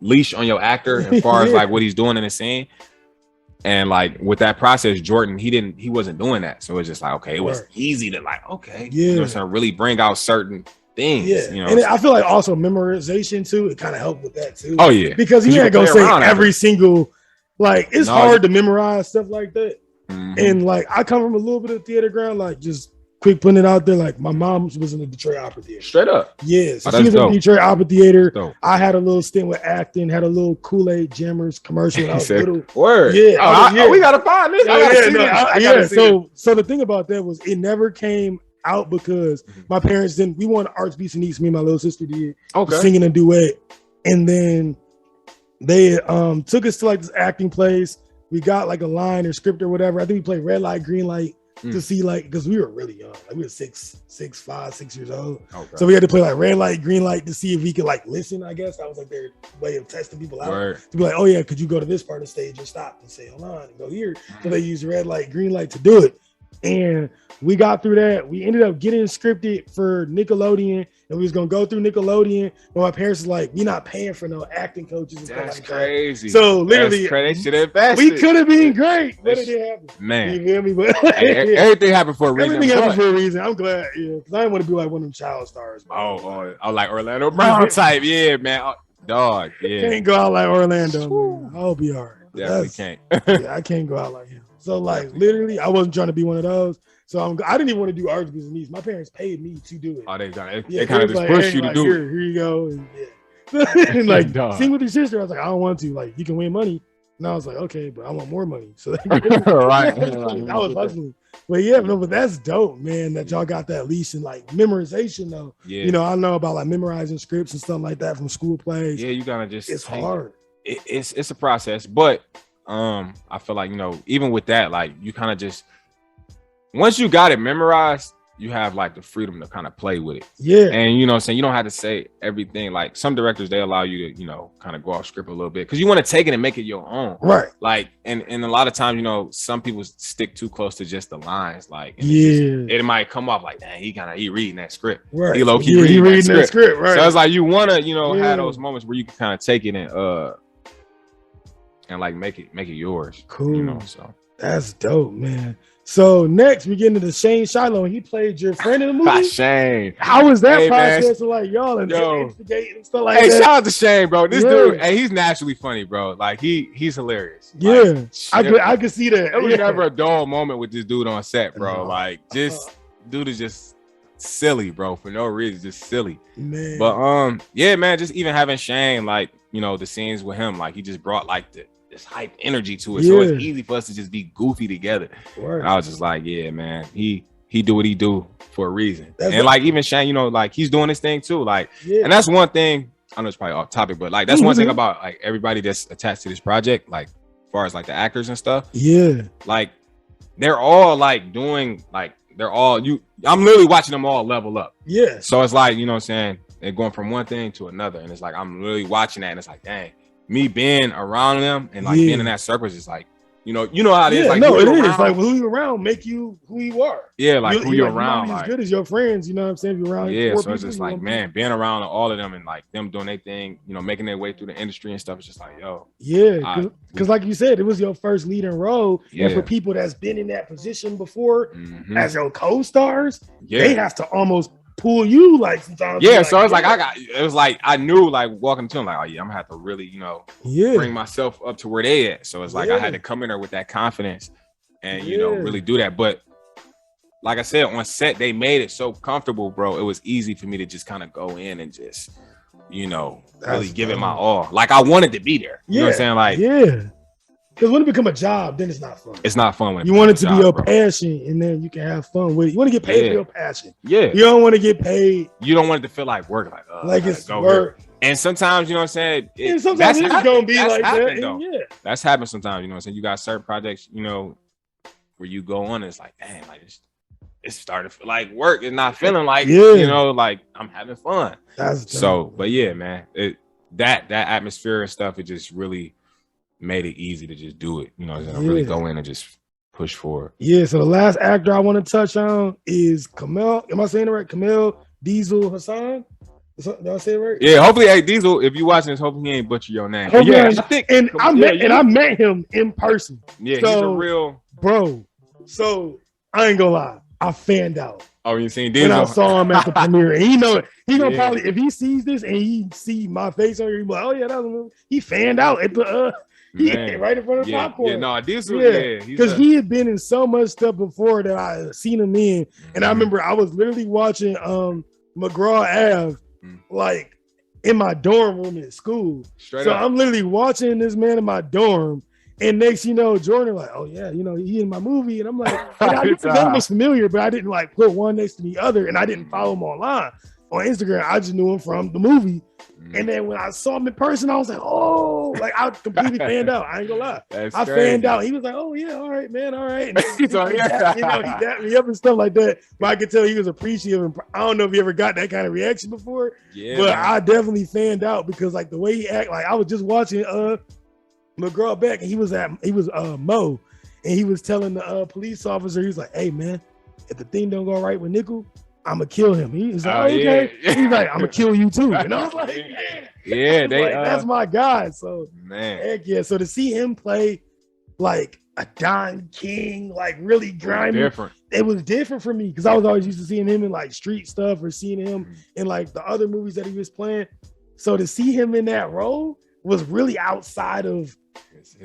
leash on your actor as far as like what he's doing in the scene. And like with that process, Jordan, he wasn't doing that. So it's just like, okay, it was easy to like, okay, you know what I'm saying, really bring out certain things. And I feel like also memorization too, it kind of helped with that too. Oh yeah, because he ain't gonna say every single. Like it's hard to memorize stuff like that. And like I come from a little bit of theater ground, like just quick putting it out there. Like my mom was in the Detroit Opera Theater. Straight up. Yeah. So she was in the Detroit Opera Theater. I had a little stint with acting, had a little Kool-Aid Jammers commercial when I was little. Word. Yeah. We gotta find this. So the thing about that was it never came out because my parents didn't. We wanted arts, beats, and eats. Me and my little sister did. Singing a duet. And then they took us to like this acting place. We got like a line or script or whatever. I think we played red light, green light to see like, because we were really young. Like we were 6 years old. So we had to play like red light, green light to see if we could like listen, I guess. That was like their way of testing people out. To be like, oh yeah, could you go to this part of the stage and stop and say, hold on, and go here. So they used red light, green light to do it. And we got through that. We ended up getting scripted for Nickelodeon, and we was gonna go through Nickelodeon. But my parents was like, "We not paying for no acting coaches." And That's like crazy. That. So literally, we could have been great, but it didn't happen. Man, you feel me? But everything happened for a reason. Everything happened for a reason. I'm glad, because I didn't want to be like one of them child stars. Man. Oh, like Orlando Brown type, man. Dog, can't go out like Orlando. Man. I'll be all right. Definitely can't. I can't go out like him. So like literally, I wasn't trying to be one of those. So I didn't even want to do arts, business, and needs. My parents paid me to do it. Oh, they done it. They kind of just like, pushed you to do it. Here you go. And like sing with your sister. I was like, I don't want to. Like you can win money. And I was like, okay, but I want more money. So I was hustling. But but that's dope, man. That y'all got that leash and like memorization though. Yeah. I know about like memorizing scripts and stuff like that from school plays. Yeah, you gotta just. It's hard. It's a process, but I feel like even with that, like you kind of just. Once you got it memorized, you have like the freedom to kind of play with it. Yeah. And you know what I'm saying? You don't have to say everything. Like some directors, they allow you to, you know, kind of go off script a little bit because you want to take it and make it your own. Right. Like, and a lot of times, you know, some people stick too close to just the lines. Like, yeah, it might come off like, dang, he reading that script. Right. He low key reading that script. Right. So it's like you want to, you know, have those moments where you can kind of take it and like make it yours. Cool. You know, so that's dope, man. So next we get into Shane Shiloh, and he played your friend in the movie. Shane, how was that process? Of like y'all and instigate and stuff like that. Shout out to Shane, bro. This dude, he's naturally funny, bro. Like he's hilarious. Yeah, like, I could see that. It was never a dull moment with this dude on set, bro. Like dude is just silly, bro, for no reason, just silly. Man. But yeah, man, just even having Shane, like, you know, the scenes with him, like he just brought like this hype energy to it. So it's easy for us to just be goofy together. Right. I was just like, yeah, man, he do what he do for a reason. And like even Shane, you know, like he's doing his thing too. Like, and that's one thing. I know it's probably off topic, but like that's one thing about like everybody that's attached to this project, like as far as like the actors and stuff. Yeah. Like they're all like doing like I'm literally watching them all level up. Yeah. So it's like, you know what I'm saying? They're going from one thing to another. And it's like I'm really watching that and it's like, dang. Me being around them and like being in that circle is like, you know how it is. Like, no, it is like who you around make you who you are. Yeah, like who you're around. Like, as good as your friends, you know what I'm saying? If you're around, so it's just like, man, being around all of them and like them doing their thing, you know, making their way through the industry and stuff. It's just like, yo, because like you said, it was your first leading role, and for people that's been in that position before as your co-stars, they have to almost pull you like sometimes. Yeah, so it's like I knew like walking to him like, oh yeah, I'm gonna have to really, you know, bring myself up to where they at. So it's like I had to come in there with that confidence and you know really do that. But like I said, on set they made it so comfortable, bro. It was easy for me to just kind of go in and just, you know, really give it my all. Like I wanted to be there. You know what I'm saying? Like because when it become a job, then it's not fun. It's not fun when you want it to be your passion, and then you can have fun with it. You want to get paid for your passion. Yeah. You don't want to get paid. You don't want it to feel like work, like it's work. Here. And sometimes, you know what I'm saying? Sometimes it's gonna be like that. That's happened sometimes, you know what I'm saying? You got certain projects, you know, where you go on and it's like, damn, like it's starting to feel like work. It's not feeling like, you know, like I'm having fun. But yeah, man, that atmosphere and stuff, it just really made it easy to just do it, you know, really go in and just push forward. Yeah, so the last actor I want to touch on is Kamel. Am I saying it right? Kamel Diesel Hassan? Did I say it right? Yeah, hopefully, hey Diesel, if you watching this, hopefully he ain't butcher your name. I met him in person. Yeah, he's a real bro. So I ain't gonna lie, I fanned out. Oh, you seen Diesel? When I saw him at the premiere, and he gonna probably, if he sees this and he see my face on here, he be like, oh yeah, that was a movie. He fanned out at the right in front of the popcorn. Yeah, no, Diesel, because he had been in so much stuff before that I had seen him in, and I remember I was literally watching McGraw Ave like in my dorm room at school. Straight up. I'm literally watching this man in my dorm, and next you know, Jordan like, oh yeah, you know, he in my movie, and I'm like, I knew the name was familiar, but I didn't like put one next to the other, and I didn't follow him online on Instagram. I just knew him from the movie. And then when I saw him in person, I was like, oh, like I completely fanned out. I ain't gonna lie. I fanned out. He was like, oh yeah, all right, man, all right. And he dapped me up and stuff like that. But I could tell he was appreciative. And I don't know if he ever got that kind of reaction before. Yeah, but I definitely fanned out because like the way he act, like I was just watching McGraw back, and he was Mo, and he was telling the police officer, he was like, hey man, if the thing don't go right with Nickel, I'm gonna kill him. He was like, okay. Yeah. He's like, I'm gonna kill you too. And I was like, that's my guy. So man, heck yeah. So to see him play like a Don King, like really grimy, it was different for me because I was always used to seeing him in like street stuff or seeing him in like the other movies that he was playing. So to see him in that role was really outside of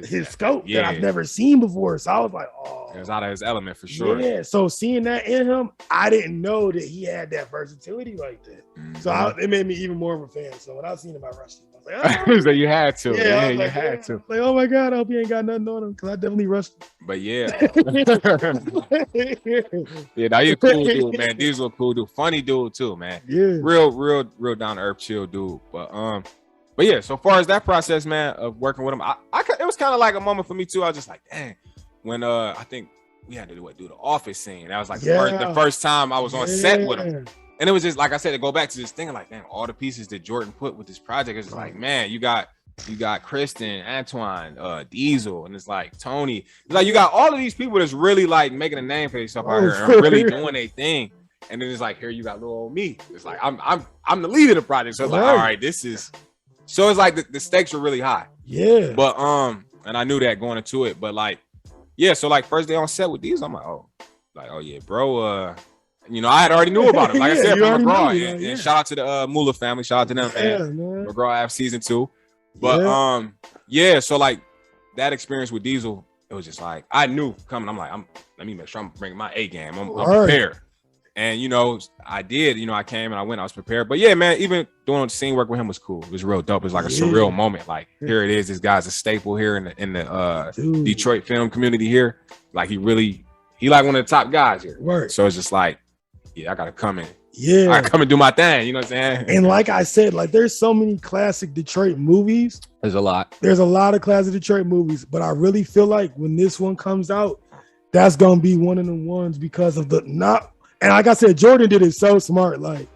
his scope that I've never seen before. So I was like, oh, it was out of his element for sure. Yeah. So seeing that in him, I didn't know that he had that versatility like that. So it made me even more of a fan. So when I seen him, I rushed him. I was like, oh. So you had to. Yeah, you like, had to. Like, oh my God, I hope he ain't got nothing on him because I definitely rushed him. But yeah. Yeah, now you're a cool dude, man. Diesel a cool dude. Funny dude too, man. Yeah. Real down to earth, chill dude. But yeah, so far as that process, man, of working with him, it was kind of like a moment for me too. I was just like, dang, when I think we had to do the office scene. That was like the first time I was on set with him. And it was just like I said, to go back to this thing, like, damn, all the pieces that Jordan put with this project is like, man, you got Kristen, Antoine, Diesel, and it's like Tony. It's like you got all of these people that's really like making a name for yourself out here and really doing their thing. And then it's like, here you got little old me. It's like I'm the lead of the project. So it's like, all right, this is. So it's like the stakes were really high. Yeah. But and I knew that going into it. But like, yeah. So like first day on set with Diesel, I'm like, oh yeah, bro. You know, I had already knew about him. Like I said, from McGraw. And shout out to the Mula family. Shout out to them, man. McGraw have season 2. But yeah, so like that experience with Diesel, it was just like I knew coming. I'm like, let me make sure I'm bringing my A game. I'm prepared. And you know, I did. You know, I came and I went. I was prepared. But yeah, man, even doing scene work with him was cool. It was real dope. It was like a surreal moment. Like here it is. This guy's a staple here in the Detroit film community here. Like he like one of the top guys here. Right. So it's just like, yeah, I gotta come in. Yeah, I come and do my thing. You know what I'm saying? And like I said, like there's so many classic Detroit movies. There's a lot of classic Detroit movies, but I really feel like when this one comes out, that's gonna be one of the ones because of and like I said, Jordan did it so smart. Like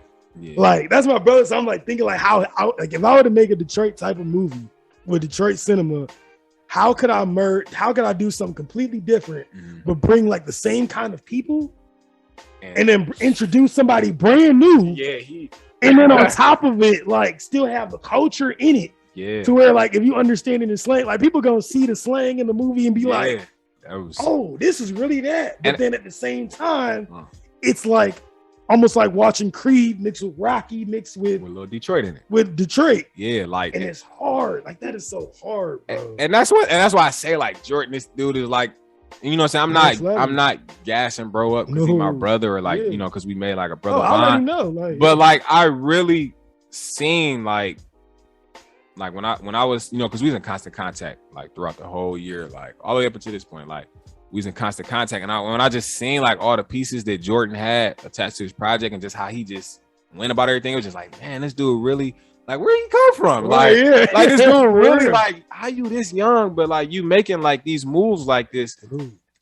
that's my brother. So I'm like thinking like like if I were to make a Detroit type of movie with Detroit cinema, how could I do something completely different, but bring like the same kind of people? And then introduce somebody brand new. Yeah, and then on top of it, like still have the culture in it. Yeah. To where like if you understand it in slang, like people gonna see the slang in the movie and be like, oh, this is really that. But then at the same time, it's like almost like watching Creed mixed with Rocky, mixed with a little Detroit in it. With Detroit. Yeah, like and it's hard. Like that is so hard, bro. And that's why I say like Jordan, this dude is like, you know what I'm saying? I'm not gassing bro up because he's my brother or like, you know, because we made like a brother bond. I already know. Like, but like I really seen like when I was, you know, because we was in constant contact like throughout the whole year, like all the way up until this point, like we was in constant contact. And when I just seen like all the pieces that Jordan had attached to his project and just how he just went about everything, it was just like, man, this dude really, like, where he come from? Like this dude really, like, how you this young, but like you making like these moves like this.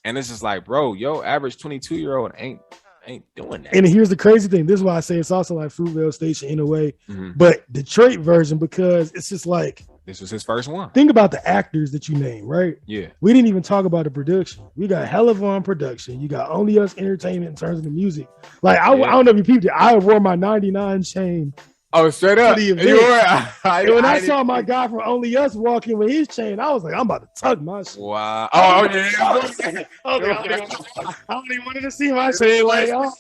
And it's just like, bro, average 22-year-old ain't doing that. And here's the crazy thing. This is why I say it's also like Fruitvale Station in a way, but Detroit version, because it's just like, this was his first one. Think about the actors that you named, right? Yeah. We didn't even talk about the production. We got hell of on production. You got Only Us Entertainment in terms of the music. Like, I don't know if you peeped it. I wore my 99 chain. Oh, straight up. And when I saw my guy from Only Us walking with his chain, I was like, I'm about to tug my shit. Wow. Oh, yeah. I only wanted to see my chain. Like, I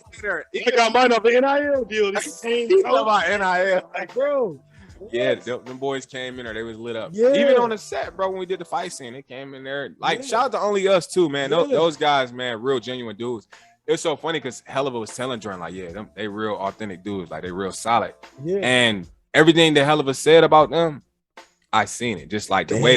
got mine off the NIL deal. About NIL. Like, bro. Yeah, them boys came in there. They was lit up. Yeah. Even on the set, bro, when we did the fight scene, they came in there. Like, shout out to Only Us, too, man. Those guys, man, real genuine dudes. It was so funny because Helluva was telling Jordan, like, yeah, they real authentic dudes. Like, they real solid. Yeah. And everything that Helluva said about them, I seen it. Just like the way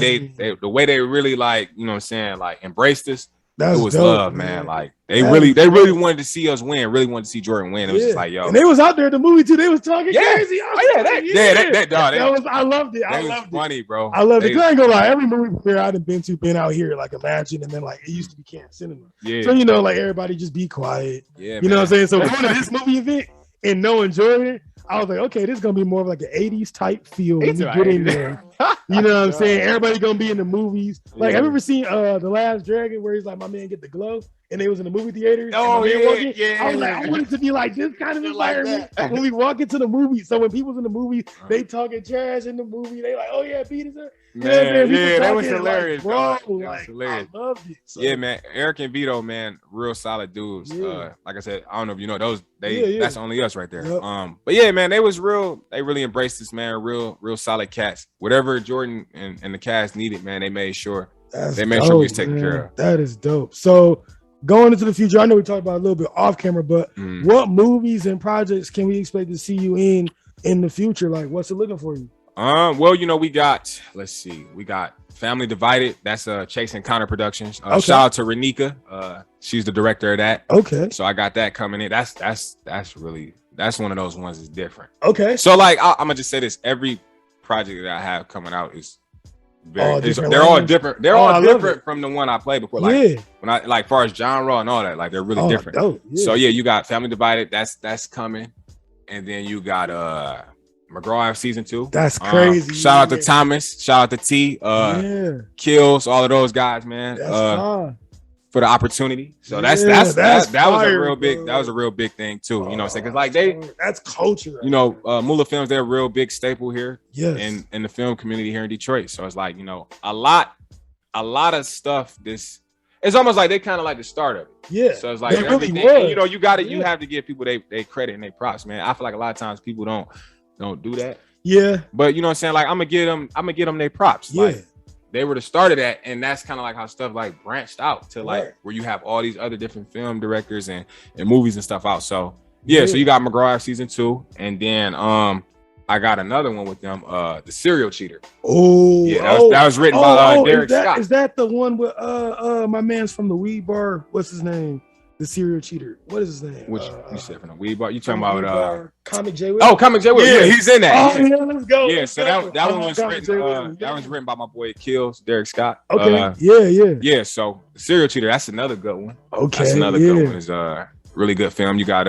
they really, like, you know what I'm saying, like, embraced us. It was dope, love, man. Like they really wanted to see us win. Really wanted to see Jordan win. It was just like, yo. And they was out there in the movie too. They was talking crazy. I loved it. I loved it. Funny, bro. I loved it. I ain't gonna lie. Every movie premiere I've been out here, like Imagine, and then like it used to be Camp Cinema. Yeah. So you know, like everybody just be quiet. Yeah. You know what I'm saying? So going to this movie event and no enjoying it, I was like, okay, this is gonna be more of like an 80s type feel when you get in there. You know what I'm saying? Everybody gonna be in the movies. Like, have you ever seen The Last Dragon where he's like, my man get the glow? And they was in the movie theaters. Oh, yeah. I was like, I want it to be like this kind of environment when we walk into the movie. So when people's in the movie, they talking trash in the movie. They like, oh yeah, Pete is up. Man, that was hilarious, like, bro. Like, hilarious. I loved it. So. Yeah, man. Eric and Vito, man, real solid dudes. Yeah. Like I said, I don't know if you know those. That's Only Us right there. Yep. But yeah, man, they was real. They really embraced this, man. Real solid cats. Whatever Jordan and the cast needed, man, they made sure sure we was taken care of. That is dope. So going into the future, I know we talked about a little bit off camera, but what movies and projects can we expect to see you in the future? Like, what's it looking for you? Well, you know, we got Family Divided. That's Chasing Counter Productions. Shout out to Renika. She's the director of that. Okay. So I got that coming in. That's one of those ones that's different. Okay. So like I'm gonna just say this: every project that I have coming out is They're all different. They're all different from the one I played before. Like when I like far as genre and all that, like they're really different. Dope. So yeah, you got Family Divided. That's coming, and then you got McGraw season 2. That's crazy. Shout out to Thomas. Shout out to T. Kills, all of those guys, man. For the opportunity. So that was a real big. That was a real big thing too. You know what I'm saying? Because like that's culture. You know, Moolah Films, they're a real big staple here. Yes. In the film community here in Detroit. So it's like, you know, a lot of stuff. It's almost like they kind of like the start of it. Yeah. So it's like everything. And, you know, you have to give people they credit and they props, man. I feel like a lot of times people don't do that. Yeah. But you know what I'm saying? Like I'm gonna get them their props. Yeah. Like, they were the start of that, and that's kind of like how stuff like branched out to like where you have all these other different film directors and movies and stuff out. So yeah, so you got McGraw season 2, and then I got another one with them, The Serial Cheater. Oh yeah, that was written by Derek Scott. Is that the one with my man's from the weed bar? What's his name? The Serial Cheater. What is his name? Which you said from the weed bar? You talking about Comic J Will? Oh, Comic J Will. Yeah, he's in that. Oh, yeah, let's go. Yeah, so that one was written. That was written by my boy Kills, Derek Scott. Okay. Yeah. So The Serial Cheater, that's another good one. Okay. That's another good one. It's a really good film. You got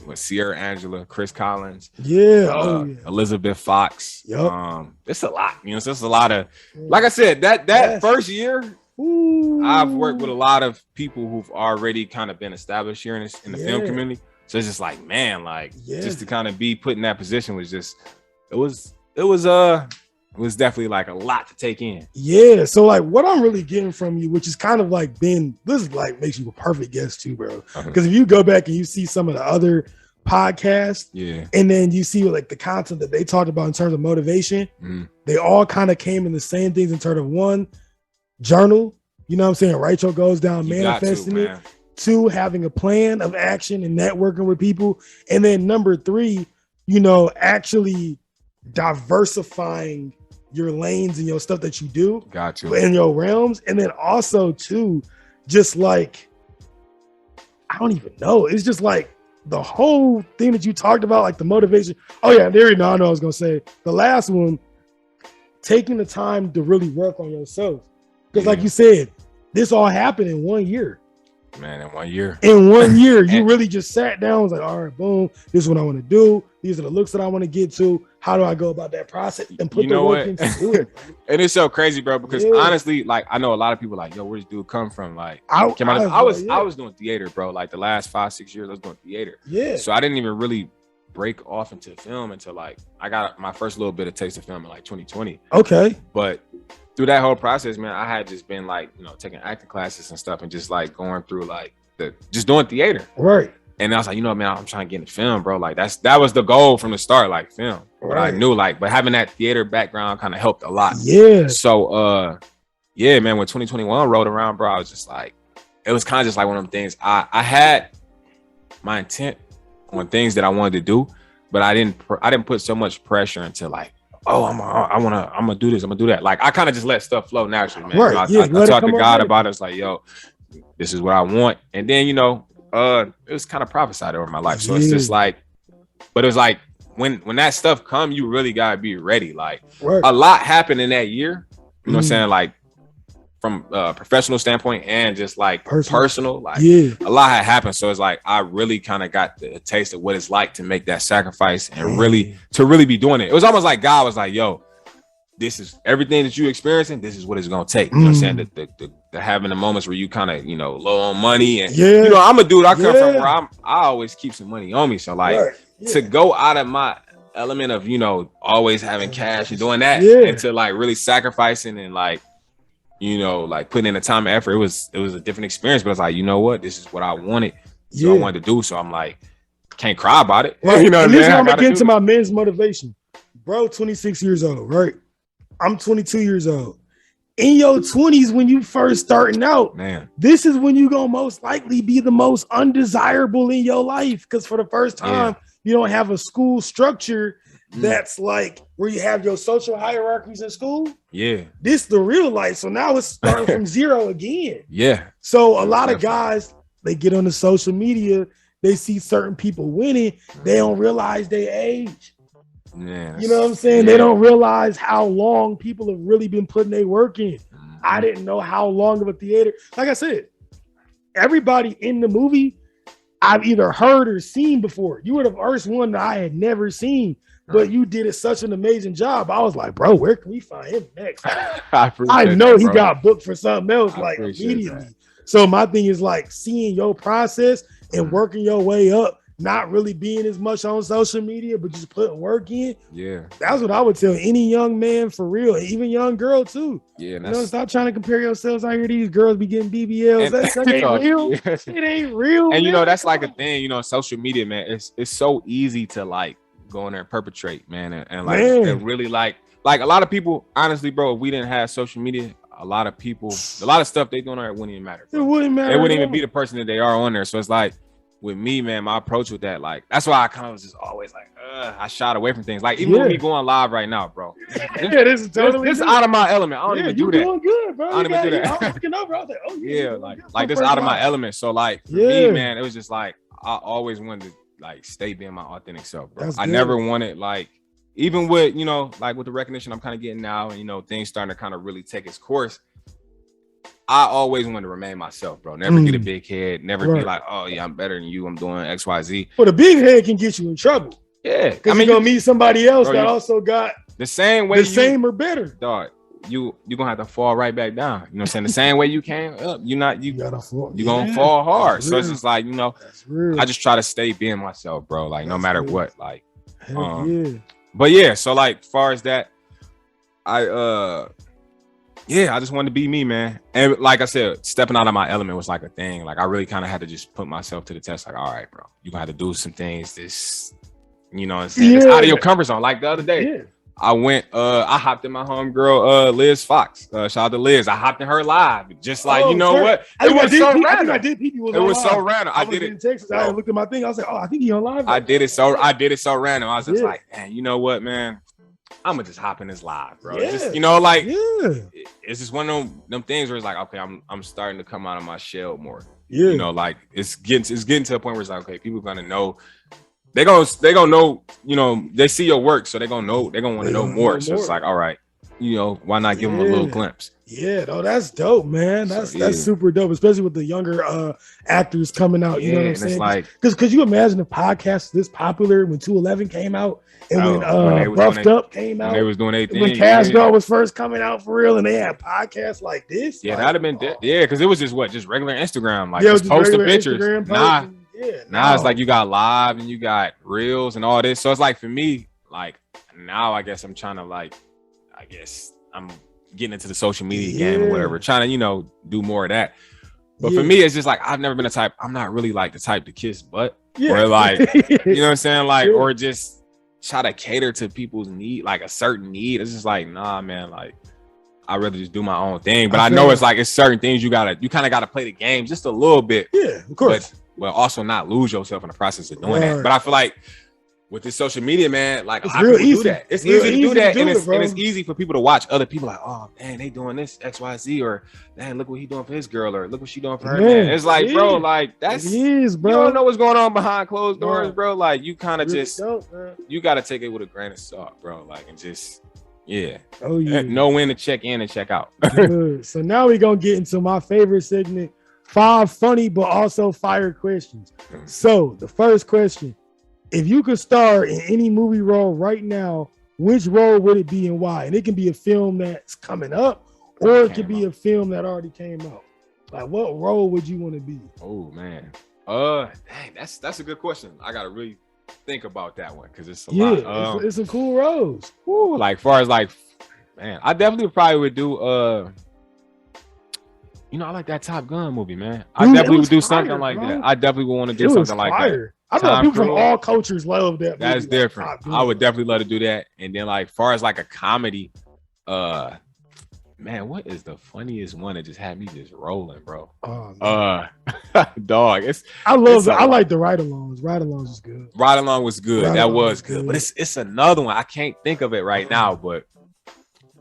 with Sierra Angela, Chris Collins, Elizabeth Fox. Yep. It's a lot. You know, it's just a lot of. Like I said, that first year. Ooh. I've worked with a lot of people who've already kind of been established here in the film community. So it's just like, man, like just to kind of be put in that position was just, it was definitely like a lot to take in. Yeah. So like what I'm really getting from you, which is kind of like this is like makes you a perfect guest too, bro. Because if you go back and you see some of the other podcasts, and then you see like the content that they talked about in terms of motivation, they all kind of came in the same things in terms of one, journal, you know what I'm saying? Write your goals down, manifesting it. 2, having a plan of action and networking with people. And then number 3, you know, actually diversifying your lanes and your stuff that you do. Got you. In your realms. And then also too, just like, I don't even know. It's just like the whole thing that you talked about, like the motivation. Oh yeah, there you know. I know I was gonna say the last one, taking the time to really work on yourself. Because like you said, this all happened in 1 year. Man, in 1 year. In 1 year, you really just sat down and was like, all right, boom, this is what I want to do. These are the looks that I want to get to. How do I go about that process and put the work into do it? And it's so crazy, bro, because honestly, like I know a lot of people like, yo, where does dude come from? Like I was doing theater, bro. Like the last 5-6 years, I was doing theater. Yeah. So I didn't even really break off into film until like I got my first little bit of taste of film in like 2020. Okay. But through that whole process, man, I had just been like, you know, taking acting classes and stuff and just like going through like just doing theater. Right. And I was like, you know, man, I'm trying to get into film, bro. Like that was the goal from the start, like film. Right. But I knew but having that theater background kind of helped a lot. Yeah. So yeah, man, when 2021 rolled around, bro, I was just like, it was kind of just like one of them things. I had my intent on things that I wanted to do, but I didn't put so much pressure into like, oh, I'm gonna do this, I'm gonna do that. Like I kind of just let stuff flow naturally, man. Right. You know, I talked to God about it. It's like, yo, this is what I want. And then, you know, it was kind of prophesied over my life. So it's just like, but it was like when that stuff come, you really gotta be ready. Like a lot happened in that year. You know what I'm saying? Like from a professional standpoint and just like personal, like a lot had happened. So it's like I really kind of got the taste of what it's like to make that sacrifice and really be doing it. It was almost like God was like, yo, this is everything that you experiencing, this is what it's gonna take. You know what I'm saying? The having the moments where you kind of, you know, low on money and you know, I'm a dude, I come from where I always keep some money on me. So like to go out of my element of, you know, always having cash and doing that and to like really sacrificing and like, you know, like putting in the time and effort, it was a different experience. But it's like, you know what, this is what I wanted. So I wanted to do. So I'm like, can't cry about it. Right. You know, and this is how I'm gonna get into my men's motivation. Bro, 26 years old, right? I'm 22 years old. In your 20s, when you first starting out, man, this is when you gonna most likely be the most undesirable in your life. Because for the first time, you don't have a school structure that's like where you have your social hierarchies in school. Yeah. This the real life. So now it's starting from zero again. Yeah. So a lot of guys, they get on the social media, they see certain people winning, they don't realize their age. Yeah, you know what I'm saying? They don't realize how long people have really been putting their work in. I didn't know how long of a theater. Like I said, everybody in the movie I've either heard or seen before. You were the first one that I had never seen, but you did such an amazing job. I was like, bro, where can we find him next? I know he got booked for something else like immediately. So my thing is like seeing your process and working your way up, not really being as much on social media, but just putting work in. Yeah. That's what I would tell any young man for real, even young girl too. Yeah. Stop trying to compare yourselves. I hear these girls be getting BBLs. That ain't real. It ain't real. And man. that's like a thing, social media, man. It's so easy to like go in there and perpetrate, man. And like, and really like a lot of people, honestly, bro, if we didn't have social media, a lot of stuff they doing there wouldn't even matter. Bro. It wouldn't matter. They wouldn't even be the person that they are on there. So it's like, with me, man, my approach with that, like, that's why I kind of was just always like, I shied away from things. Like, even with me going live right now, bro. This is totally this out of my element. I don't even do that. You're doing good, bro. I don't even do that. I was looking over. I was like, oh, yeah, like this out of my element. So, like, for me, man, it was just like, I always wanted to, like, stay being my authentic self, bro. I never wanted, like, even with, like, with the recognition I'm kind of getting now, and, things starting to kind of really take its course, I always wanted to remain myself, bro. Never get a big head. Never be like, oh, yeah, I'm better than you. I'm doing X, Y, Z. But a big head can get you in trouble. Yeah. Because you're going to meet somebody else that also got the same way. The same or better. Dog, you're going to have to fall right back down. You know what I'm saying? The same way you came up, you're going to fall hard. So it's just like, I just try to stay being myself, bro. Like, no matter what. Like, but yeah, so like, as far as that, I just wanted to be me, man. And like I said, stepping out of my element was like a thing. Like I really kind of had to just put myself to the test. Like, all right, bro, you're gonna have to do some things. This, it's out of your comfort zone. Like the other day, I hopped in my homegirl, Liz Fox. Shout out to Liz. I hopped in her live. Just like, what? It was so random. It was so random. I did it in Texas. I looked at my thing. I was like, oh, I think he on live. I did it so random. I was just like, man, you know what, man? I'm gonna just hop in this live, bro. Just, it's just one of them things where it's like, okay, I'm starting to come out of my shell more. Like it's getting to a point where it's like, okay, people are gonna know. They're gonna know, they see your work, so they're gonna want to know more. So it's like, all right, why not give them a little glimpse? Yeah, that's dope, man. That's super dope, especially with the younger actors coming out. You know what I'm saying? It's like, because you imagine a podcast this popular when 211 came out, and when Buffed Up came out, when they was doing their thing, when Cash Doll was first coming out for real, and they had podcasts like this. Yeah, that'd have been because it was just regular Instagram, like just posting pictures. Now it's like you got live and you got reels and all this. So it's like for me, like now I guess I'm trying to I'm getting into the social media game or whatever, trying to, do more of that. But for me, it's just like, I've never been I'm not really like the type to kiss butt or like, you know what I'm saying? Like, or just try to cater to people's need, like a certain need. It's just like, nah, man, like I'd rather just do my own thing. But I know it's like, it's certain things you kind of got to play the game just a little bit. Yeah, of course. But also not lose yourself in the process of doing that. But I feel like with this social media, man, like it's real easy. Do that. It's easy to do that, and it's easy for people to watch other people like, oh, man, they doing this X, Y, Z, or man, look what he doing for his girl, or look what she doing for her man. It's like, bro, like that's bro. You don't know what's going on behind closed doors, bro. Like you kind of just you got to take it with a grain of salt, bro. Like and just know when to check in and check out. So now we're gonna get into my favorite segment: 5 funny but also fire questions. So the first question. If you could star in any movie role right now, which role would it be and why? And it can be a film that's coming up, or it could be a film that already came out. Like, what role would you want to be? Oh man, dang, that's a good question. I gotta really think about that one because it's a lot. It's some cool roles. Like, far as like, man, I definitely probably would do. I like that Top Gun movie, man. I definitely would do something like that. I definitely would want to do something like that. I know people from all cultures love that. That's different. I would definitely love to do that. And then, like, far as like a comedy, man, what is the funniest one that just had me just rolling, bro? Dog. I like the ride-alongs. Ride-alongs is good. Ride-along was good. That was good. But it's another one. I can't think of it right now, but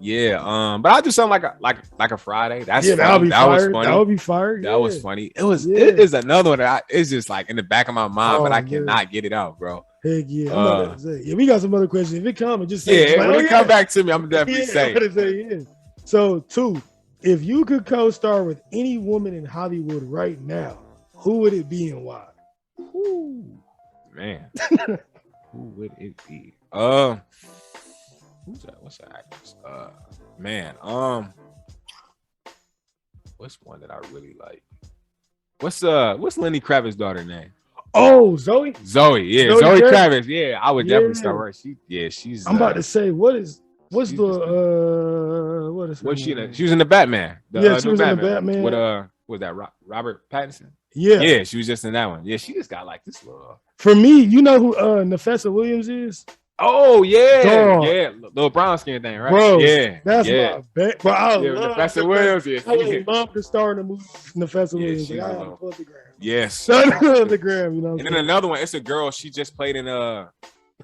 Yeah, but I'll do something like a Friday. That's Yeah, funny. that Was funny. funny. That would be fire. That was funny. It is another one that it's just like in the back of my mind, but I cannot get it out, bro. Heck yeah. I'm about to say, yeah, we got some other questions. If it comes, just say yeah, when it come back to me, I'm definitely saying. Yeah. So 2, if you could co-star with any woman in Hollywood right now, who would it be and why? Ooh, man. Who would it be? Who's that? What's that actress? Man. What's one that I really like? What's Lenny Kravitz's daughter name? Oh, Zoe. Yeah, Zoe Kravitz. Yeah, I would definitely start her. She's. I'm about to say, what's she was in the Batman. She was in the Batman. With was that Robert Pattinson? Yeah, she was just in that one. Yeah, she just got like this little. For me, you know who Nafessa Williams is? Oh yeah, little brown skin thing, right? Bro, yeah, that's my bet. But I love Nafessa Williams. I would love to star in the movie Nafessa Williams. She's I love the gram. Yes, the gram. You know. And then another one. It's a girl. She just played in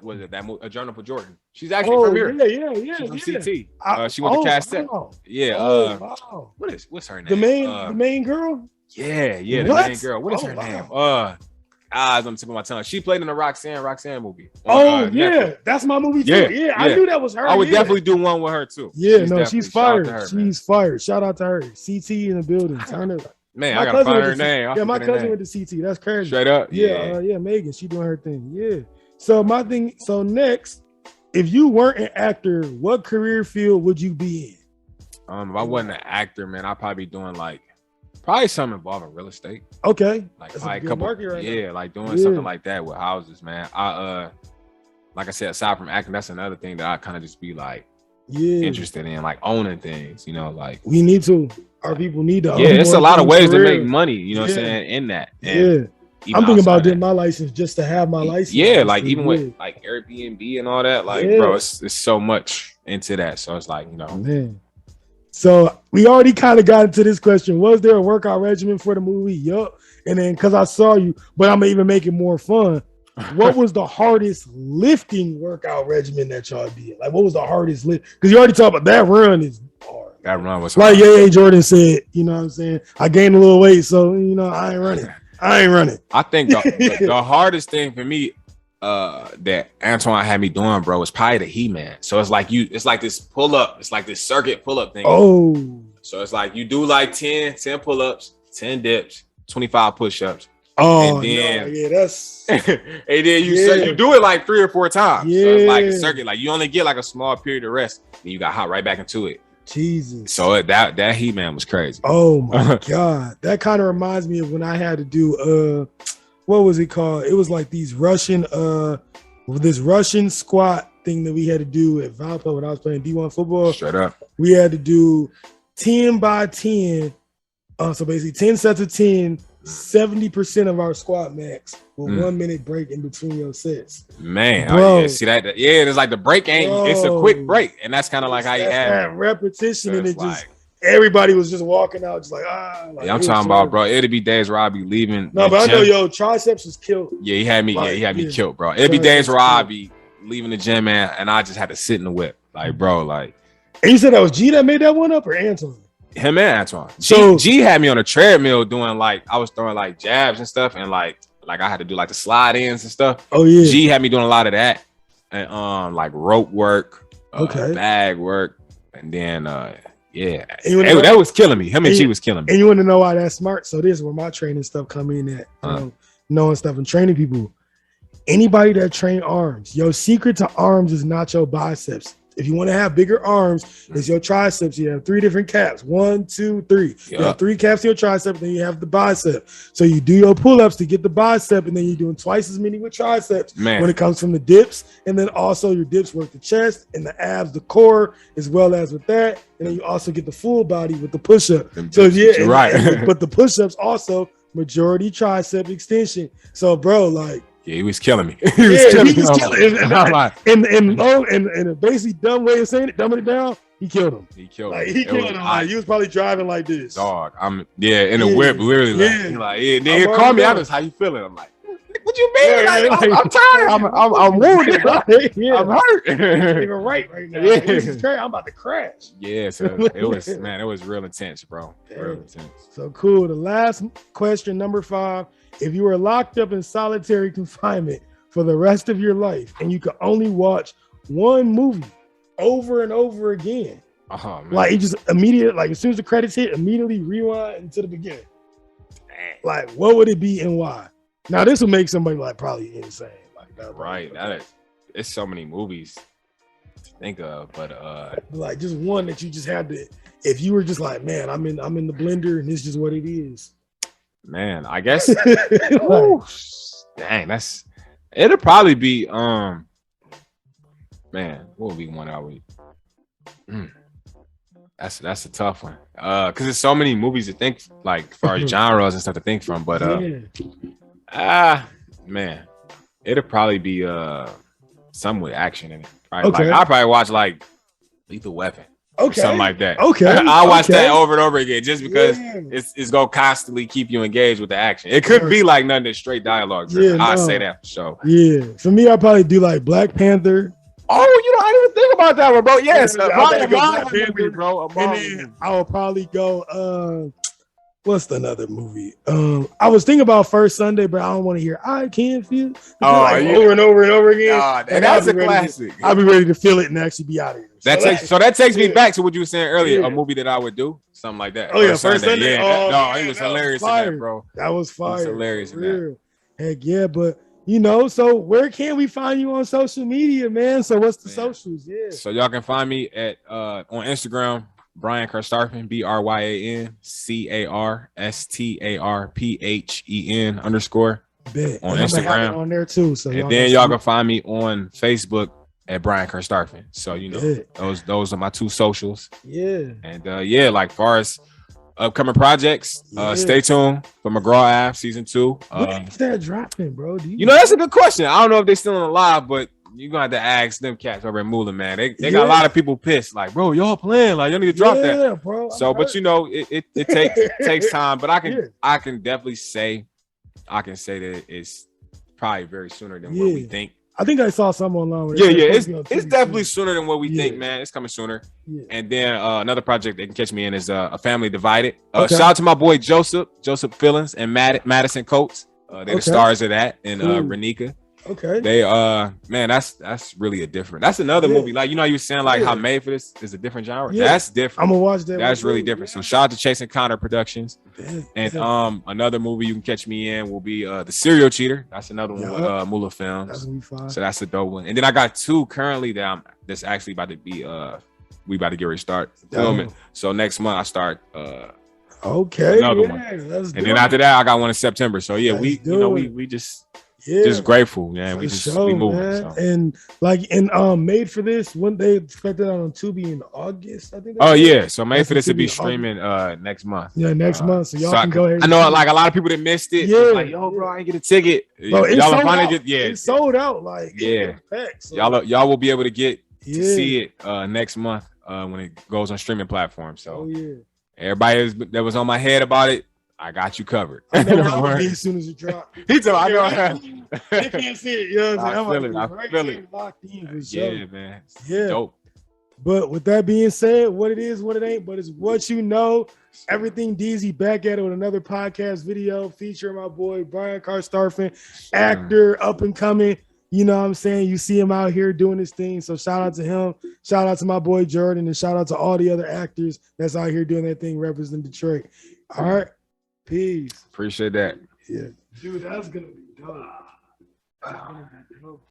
was it that movie? A Journal for Jordan? She's actually from here. Yeah. She's from CT. She went to Cass Tech. Yeah. What's her name? The main girl. Yeah. The main girl. What is her name? It's on the tip of my tongue. She played in the Roxanne movie. Yeah, that's my movie too. Yeah, I knew that was her. I would definitely do one with her too. Yeah, she's fired. She's fired. Shout out to her. CT in the building. Turn it. Man, I gotta find her name. Yeah, my cousin went to CT. That's crazy. Straight up. Yeah, Megan. She doing her thing. Yeah. So So next, if you weren't an actor, what career field would you be in? If I wasn't an actor, man, I'd probably be doing probably something involving real estate. Okay. Like a couple, like doing something like that with houses, man. Like I said, aside from acting, that's another thing that I kind of just be interested in, like owning things, like we need to. Our people need to. Yeah, it's a lot of ways to make money, you know what I'm saying, in that. And I'm thinking about getting my license just to have my license. Yeah, like even with like Airbnb and all that, bro, it's so much into that. So it's like, Man. So we already kind of got into this question. Was there a workout regimen for the movie? Yup. And then because I saw you, but I'm gonna even make it more fun. What was the hardest lifting workout regimen that y'all did? Like, what was the hardest lift? Because you already talked about that run is hard. That run was hard. Like Yaya Jordan said, you know what I'm saying? I gained a little weight, so I ain't running. I think the hardest thing for me that Antoine had me doing, bro, was probably the He-Man. So it's like it's like this pull-up, it's like this circuit pull-up thing. Oh. So it's like you do like 10 pull-ups, 10 dips, 25 push-ups. Oh, and then, that's and then you do it like 3 or 4 times. Yeah. So it's like a circuit, like you only get like a small period of rest, and you got hot right back into it. Jesus. So that He-Man was crazy. Oh my God. That kind of reminds me of when I had to do what was it called? It was like this Russian squat thing that we had to do at Valpo when I was playing D1 football. Straight up. We had to do 10 by 10. So basically 10 sets of 10, 70% of our squat max with 1 minute break in between your sets. Man, bro. See that? Yeah, it's like the break ain't. It's a quick break, and that's kind of like how you have that repetition, so and it just everybody was just walking out, just like Like, I'm talking about, bro. It'd be days where I'd be leaving. No, but I know your triceps was killed. Yeah, he had me. He had me killed, bro. It'd be days where I'd be leaving the gym, man, and I just had to sit in the whip, like, bro, like. And you said that was G that made that one up, or Antoine? Him and Antoine. G had me on a treadmill doing I was throwing like jabs and stuff, and like I had to do like the slide ins and stuff. Oh yeah. G had me doing a lot of that, and like rope work, bag work, and then that was killing me. Him and G was killing me. And you want to know why that's smart? So this is where my training stuff come in at, knowing stuff and training people. Anybody that train arms, your secret to arms is not your biceps. If you want to have bigger arms, it's your triceps. You have 3 different caps. 1, 2, 3. You have 3 caps in your tricep, then you have the bicep. So you do your pull-ups to get the bicep, and then you're doing twice as many with triceps when it comes from the dips. And then also your dips work the chest and the abs, the core, as well as with that. And then you also get the full body with the push-up. So you're right. But the push-ups also majority tricep extension. So bro, like. Yeah, he was killing me. He was killing me. And a basically dumb way of saying it, dumbing it down, he killed him. He killed him. He was probably driving like this. Dog, in a whip, literally. Then he called me out. How you feeling? I'm like, What you mean? I'm tired. I'm wounded. Yeah. I'm hurt. I'm even right now. Yeah. This is crazy. I'm about to crash. Yeah, so it was, man, it was real intense, bro. Real intense. So cool. The last question, number 5. If you were locked up in solitary confinement for the rest of your life and you could only watch one movie over and over again, like, you just immediately, like, as soon as the credits hit, immediately rewind into the beginning. Like, what would it be and why? Now, this will make somebody like probably insane. Like that, right? It's so many movies to think of, but like just one that you just had to. If you were just like, man, I'm in the blender, and it's just what it is. Man, I guess. Ooh, dang, it'll probably be man, what would be one I would? That's a tough one. Because there's so many movies to think, like, as far as genres and stuff to think from. But man, it'll probably be some with action in it. Right? Okay. Like, I'll probably watch like Lethal Weapon. Okay. Something like that. Okay. I'll watch that over and over again just because it's gonna constantly keep you engaged with the action. It could be like nothing that's straight dialogue. I say that for sure. Yeah. For me, I'll probably do like Black Panther. Oh, I didn't even think about that one, bro. Yes, bro. And then I will probably go. What's another movie? I was thinking about First Sunday, but I don't want to hear "I Can Feel" over and over and over again. And that's a classic. I'll be ready to feel it and actually be out of here. That takes me back to what you were saying earlier. A movie that I would do, something like that. Oh yeah, First Sunday. Yeah, he was hilarious in that, bro. That was fire. He was hilarious in that. Heck yeah, but. So where can we find you on social media, man? So what's the socials? Yeah. So y'all can find me at on Instagram, BRYAN CARSTARPHEN, BRYAN CARSTARPHEN _ on Instagram on there too. So and then y'all can find me on Facebook at BRYAN CARSTARPHEN. So those are my 2 socials. Yeah. And like far as upcoming projects, stay tuned for McGraw Ave season 2. When's that dropping, bro? That's a good question. I don't know if they're still alive, but you're gonna have to ask them cats over in Moolah, man. They got a lot of people pissed, like, bro, y'all playing, like, y'all need to drop that, bro. So, but it takes time. But I can definitely say, that it's probably very sooner than what we think. I think I saw some online. It's definitely sooner than what we think, man. It's coming sooner. Yeah. And then another project they can catch me in is A Family Divided. Shout out to my boy Joseph Fillins and Madison Coates. They're the stars of that, and Renika. Okay. They man, that's really that's another movie. Like, you were saying, like, how Made for This is a different genre. Yeah. That's different. I'm gonna watch that. That's really different. So shout out to Chase and Connor Productions. And another movie you can catch me in will be The Serial Cheater. That's another one with Moolah Films. That's gonna be fine. So that's a dope one. And then I got 2 currently that's actually about to be we about to get ready to start filming. So next month I start another one. And then after that I got one in September. So we just grateful, man. We moving. So. And Made for This, when they expect it on Tubi in August, I think. So Made for This will be streaming next month. Yeah, next month. So y'all can go ahead. I know, like, a lot of people that missed it. Yeah, like, yo, bro, I ain't get a ticket. Bro, it's sold out. Like, packed, so. Y'all will be able to get to see it next month when it goes on streaming platforms. So everybody that was on my head about it, I got you covered. I know as soon as it drops. He told me, I know. You can't see it. I feel it. Locked in for sure. Man. Dope. But with that being said, what it is, what it ain't, but it's what you know. Everything Deezy back at it with another podcast video featuring my boy BRYAN CARSTARPHEN, actor, up and coming. You know what I'm saying? You see him out here doing his thing. So shout out to him. Shout out to my boy Jordan, and shout out to all the other actors that's out here doing their thing representing Detroit. All right. Peace. Appreciate that. Yeah. Dude, that's going to be dope.